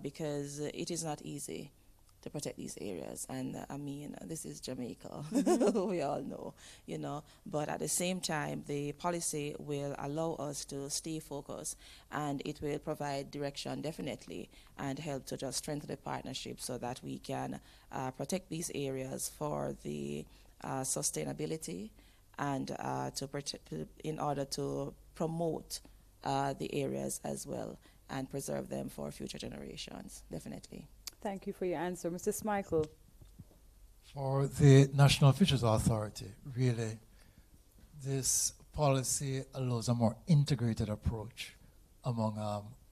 because it is not easy to protect these areas. And I mean, this is Jamaica, we all know, but at the same time, the policy will allow us to stay focused, and it will provide direction definitely and help to just strengthen the partnership so that we can protect these areas for the sustainability and in order to promote the areas as well and preserve them for future generations, definitely. Thank you for your answer. Mr. Smichael. For the National Fisheries Authority, really, this policy allows a more integrated approach among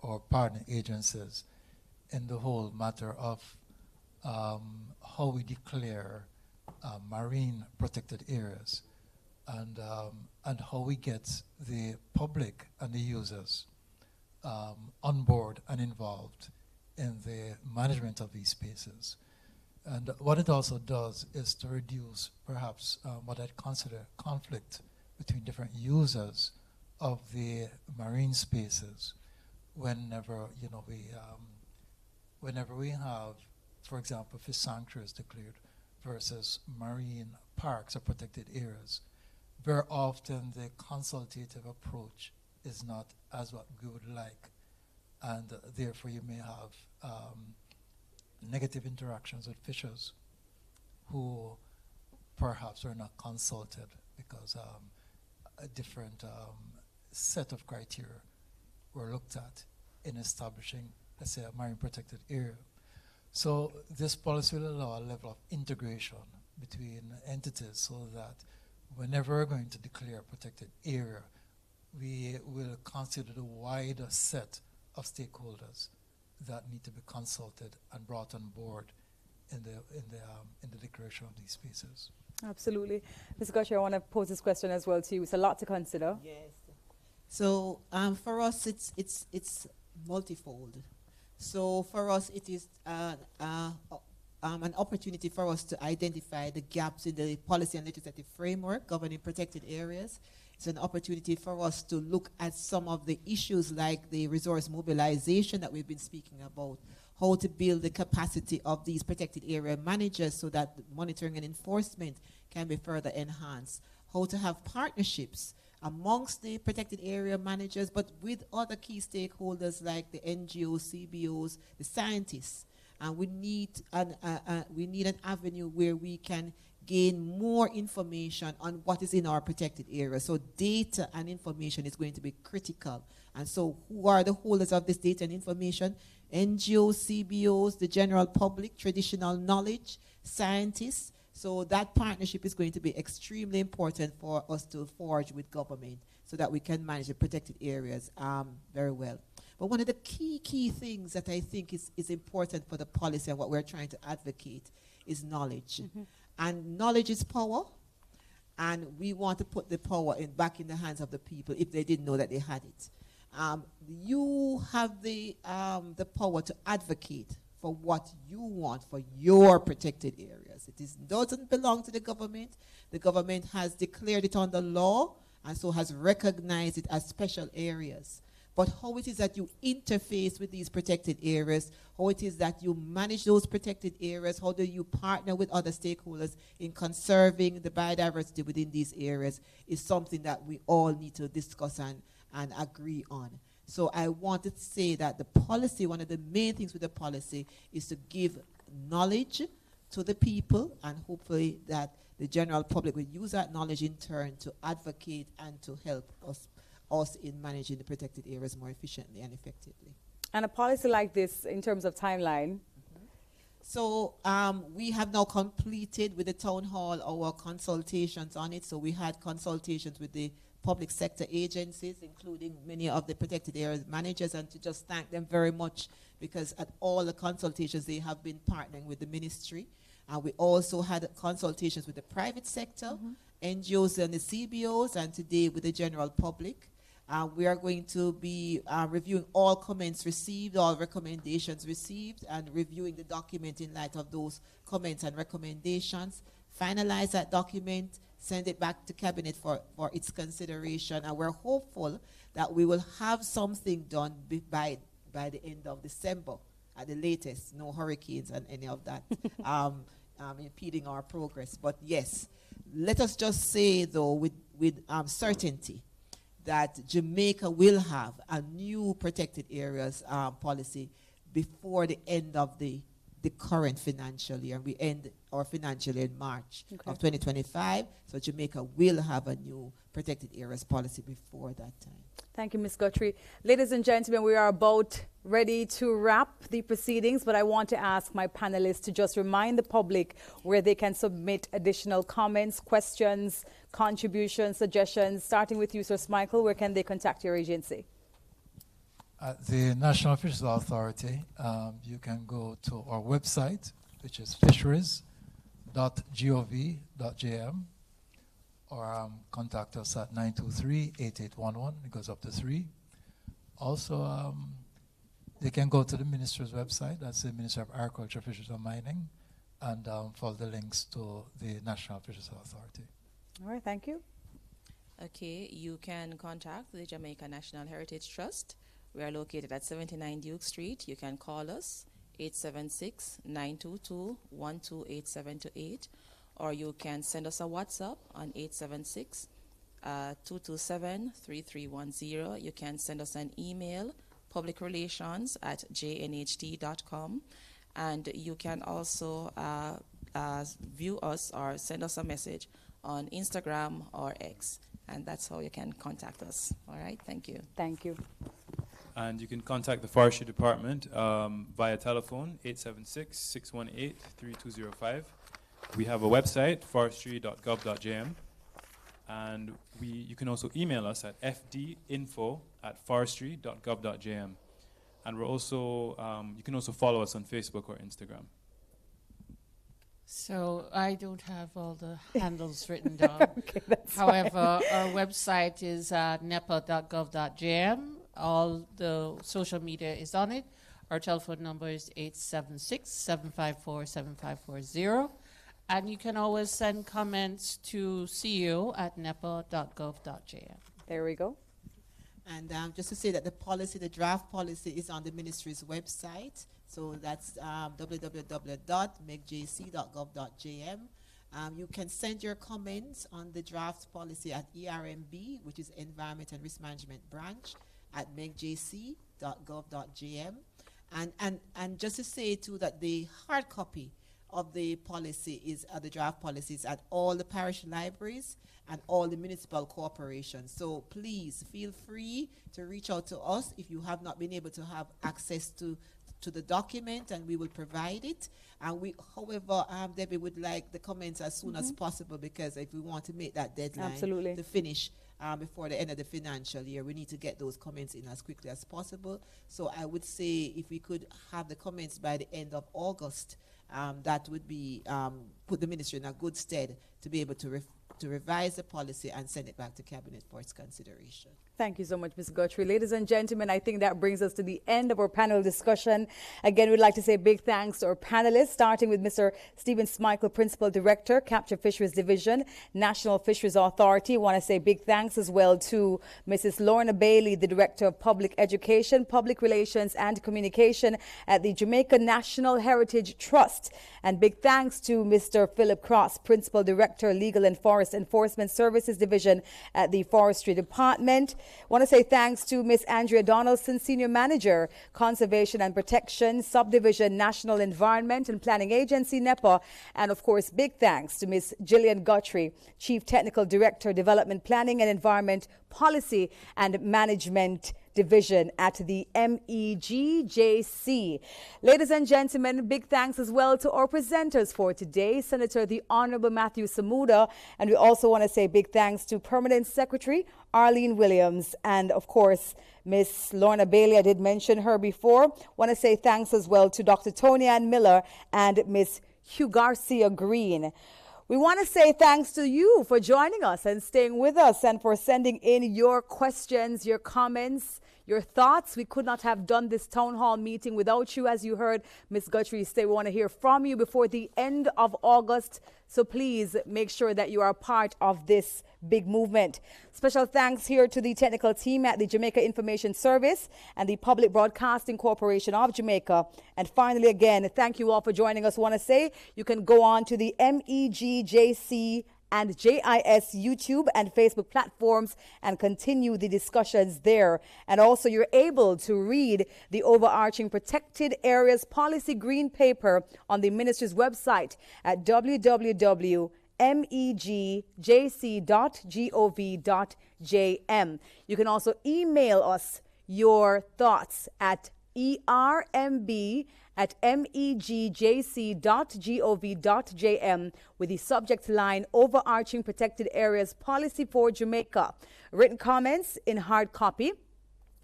our partner agencies in the whole matter of how we declare marine protected areas and how we get the public and the users on board and involved in the management of these spaces. And what it also does is to reduce perhaps what I'd consider conflict between different users of the marine spaces whenever we have, for example, fish sanctuaries declared versus marine parks or protected areas. Very often the consultative approach is not as what we would like, and therefore you may have negative interactions with fishers who perhaps were not consulted because a different set of criteria were looked at in establishing, let's say, a marine protected area. So this policy will allow a level of integration between entities so that whenever we're going to declare a protected area, we will consider the wider set of stakeholders that need to be consulted and brought on board in the declaration of these spaces. Absolutely. Ms. Gotcha, I want to pose this question as well to you. It's a lot to consider. Yes. So for us, it's multifold. So for us, it is an opportunity for us to identify the gaps in the policy and legislative framework governing protected areas. It's an opportunity for us to look at some of the issues like the resource mobilization that we've been speaking about, how to build the capacity of these protected area managers so that monitoring and enforcement can be further enhanced, how to have partnerships amongst the protected area managers, but with other key stakeholders like the NGOs, CBOs, the scientists. And we need an avenue where we can gain more information on what is in our protected area. So data and information is going to be critical. And so who are the holders of this data and information? NGOs, CBOs, the general public, traditional knowledge, scientists. So that partnership is going to be extremely important for us to forge with government so that we can manage the protected areas very well. But one of the key things that I think is important for the policy and what we're trying to advocate is knowledge. And knowledge is power. And we want to put the power back in the hands of the people if they didn't know that they had it. You have the power to advocate for what you want for your protected areas. It doesn't belong to the government. The government has declared it under law and so has recognized it as special areas. But how it is that you interface with these protected areas, how it is that you manage those protected areas, how do you partner with other stakeholders in conserving the biodiversity within these areas is something that we all need to discuss and agree on. So I wanted to say that the policy, one of the main things with the policy is to give knowledge to the people, and hopefully that the general public will use that knowledge in turn to advocate and to help us in managing the protected areas more efficiently and effectively. And a policy like this, in terms of timeline? So we have now completed with the town hall our consultations on it. So we had consultations with the public sector agencies, including many of the protected areas managers, and to just thank them very much, because at all the consultations they have been partnering with the ministry. We also had consultations with the private sector, NGOs and the CBOs, and today with the general public. We are going to be reviewing all comments received, all recommendations received, and reviewing the document in light of those comments and recommendations. Finalize that document, send it back to Cabinet for its consideration, and we're hopeful that we will have something done by the end of December at the latest. No hurricanes and any of that impeding our progress. But yes, let us just say though with certainty that Jamaica will have a new protected areas policy before the end of the current financial year. We end our financial year in March of 2025, so Jamaica will have a new protected areas policy before that time. Thank you, Ms. Guthrie. Ladies and gentlemen, we are about ready to wrap the proceedings, but I want to ask my panelists to just remind the public where they can submit additional comments, questions, contributions, suggestions. Starting with you, Sir Michael, where can they contact your agency? At the National Fisheries Authority, you can go to our website, which is fisheries.gov.jm, or contact us at 923-8811. It goes up to 3. Also, they can go to the Ministry's website. That's the Ministry of Agriculture, Fisheries and Mining, and follow the links to the National Fisheries Authority. All right, thank you. Okay, you can contact the Jamaica National Heritage Trust. We are located at 79 Duke Street. You can call us 876-922-12878, or you can send us a WhatsApp on 876-227-3310. You can send us an email, publicrelations@jnht.com, and you can also view us or send us a message on Instagram or X, and that's how you can contact us. All right, thank you. Thank you. And you can contact the Forestry Department via telephone, 876-618-3205. We have a website, forestry.gov.jm. And you can also email us at fdinfo@forestry.gov.jm. And we're also, you can also follow us on Facebook or Instagram. So I don't have all the handles written down. Okay, that's However, our website is nepa.gov.jm. All the social media is on it. Our telephone number is 876-754-7540. And you can always send comments to ceo@nepa.gov.jm. There we go. And just to say that the policy, the draft policy, is on the ministry's website. So that's www.megjc.gov.jm. You can send your comments on the draft policy at ERMB, which is Environment and Risk Management Branch, at megjc.gov.jm. And just to say too that the hard copy of the policy is the draft policies at all the parish libraries and all the municipal corporations. So please feel free to reach out to us if you have not been able to have access to to the document, and we will provide it. And we, however, Debbie would like the comments as soon as possible, because if we want to make that deadline to finish before the end of the financial year, we need to get those comments in as quickly as possible. So I would say if we could have the comments by the end of August, that would be put the ministry in a good stead to be able to revise the policy and send it back to Cabinet for its consideration. Thank you so much, Ms. Guthrie. Ladies and gentlemen, I think that brings us to the end of our panel discussion. Again, we'd like to say big thanks to our panelists, starting with Mr. Stephen Smikle, Principal Director, Capture Fisheries Division, National Fisheries Authority. I want to say big thanks as well to Mrs. Lorna Bailey, the Director of Public Education, Public Relations and Communication at the Jamaica National Heritage Trust. And big thanks to Mr. Philip Cross, Principal Director, Legal and Forest Enforcement Services Division at the Forestry Department. I want to say thanks to Ms. Andrea Donaldson, Senior Manager, Conservation and Protection, Subdivision, National Environment and Planning Agency, NEPA. And of course, big thanks to Ms. Gillian Guthrie, Chief Technical Director, Development Planning and Environment Policy and Management Division at the MEGJC. Ladies and gentlemen, big thanks as well to our presenters for today, Senator the Honorable Matthew Samuda, and we also want to say big thanks to Permanent Secretary Arlene Williams, and of course Miss Lorna Bailey. I did mention her before. Want to say thanks as well to Dr. Tony Ann Miller and Miss Hugh Garcia Green. We want to say thanks to you for joining us and staying with us, and for sending in your questions, your comments, your thoughts. We could not have done this town hall meeting without you. As you heard Ms. Guthrie say, we want to hear from you before the end of August. So please make sure that you are a part of this big movement. Special thanks here to the technical team at the Jamaica Information Service and the Public Broadcasting Corporation of Jamaica. And finally, again, thank you all for joining us. I want to say you can go on to the MEGJC and JIS YouTube and Facebook platforms and continue the discussions there. And also you're able to read the Overarching Protected Areas Policy Green Paper on the ministry's website at www.megjc.gov.jm. You can also email us your thoughts at ermb@megjc.gov.jm with the subject line Overarching Protected Areas Policy for Jamaica. Written comments in hard copy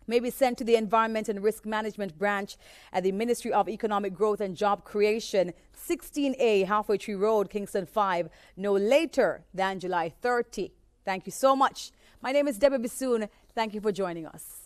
may be sent to the Environment and Risk Management Branch at the Ministry of Economic Growth and Job Creation, 16A Halfway Tree Road, Kingston 5, no later than July 30. Thank you so much. My name is Debbie Bissoon. Thank you for joining us.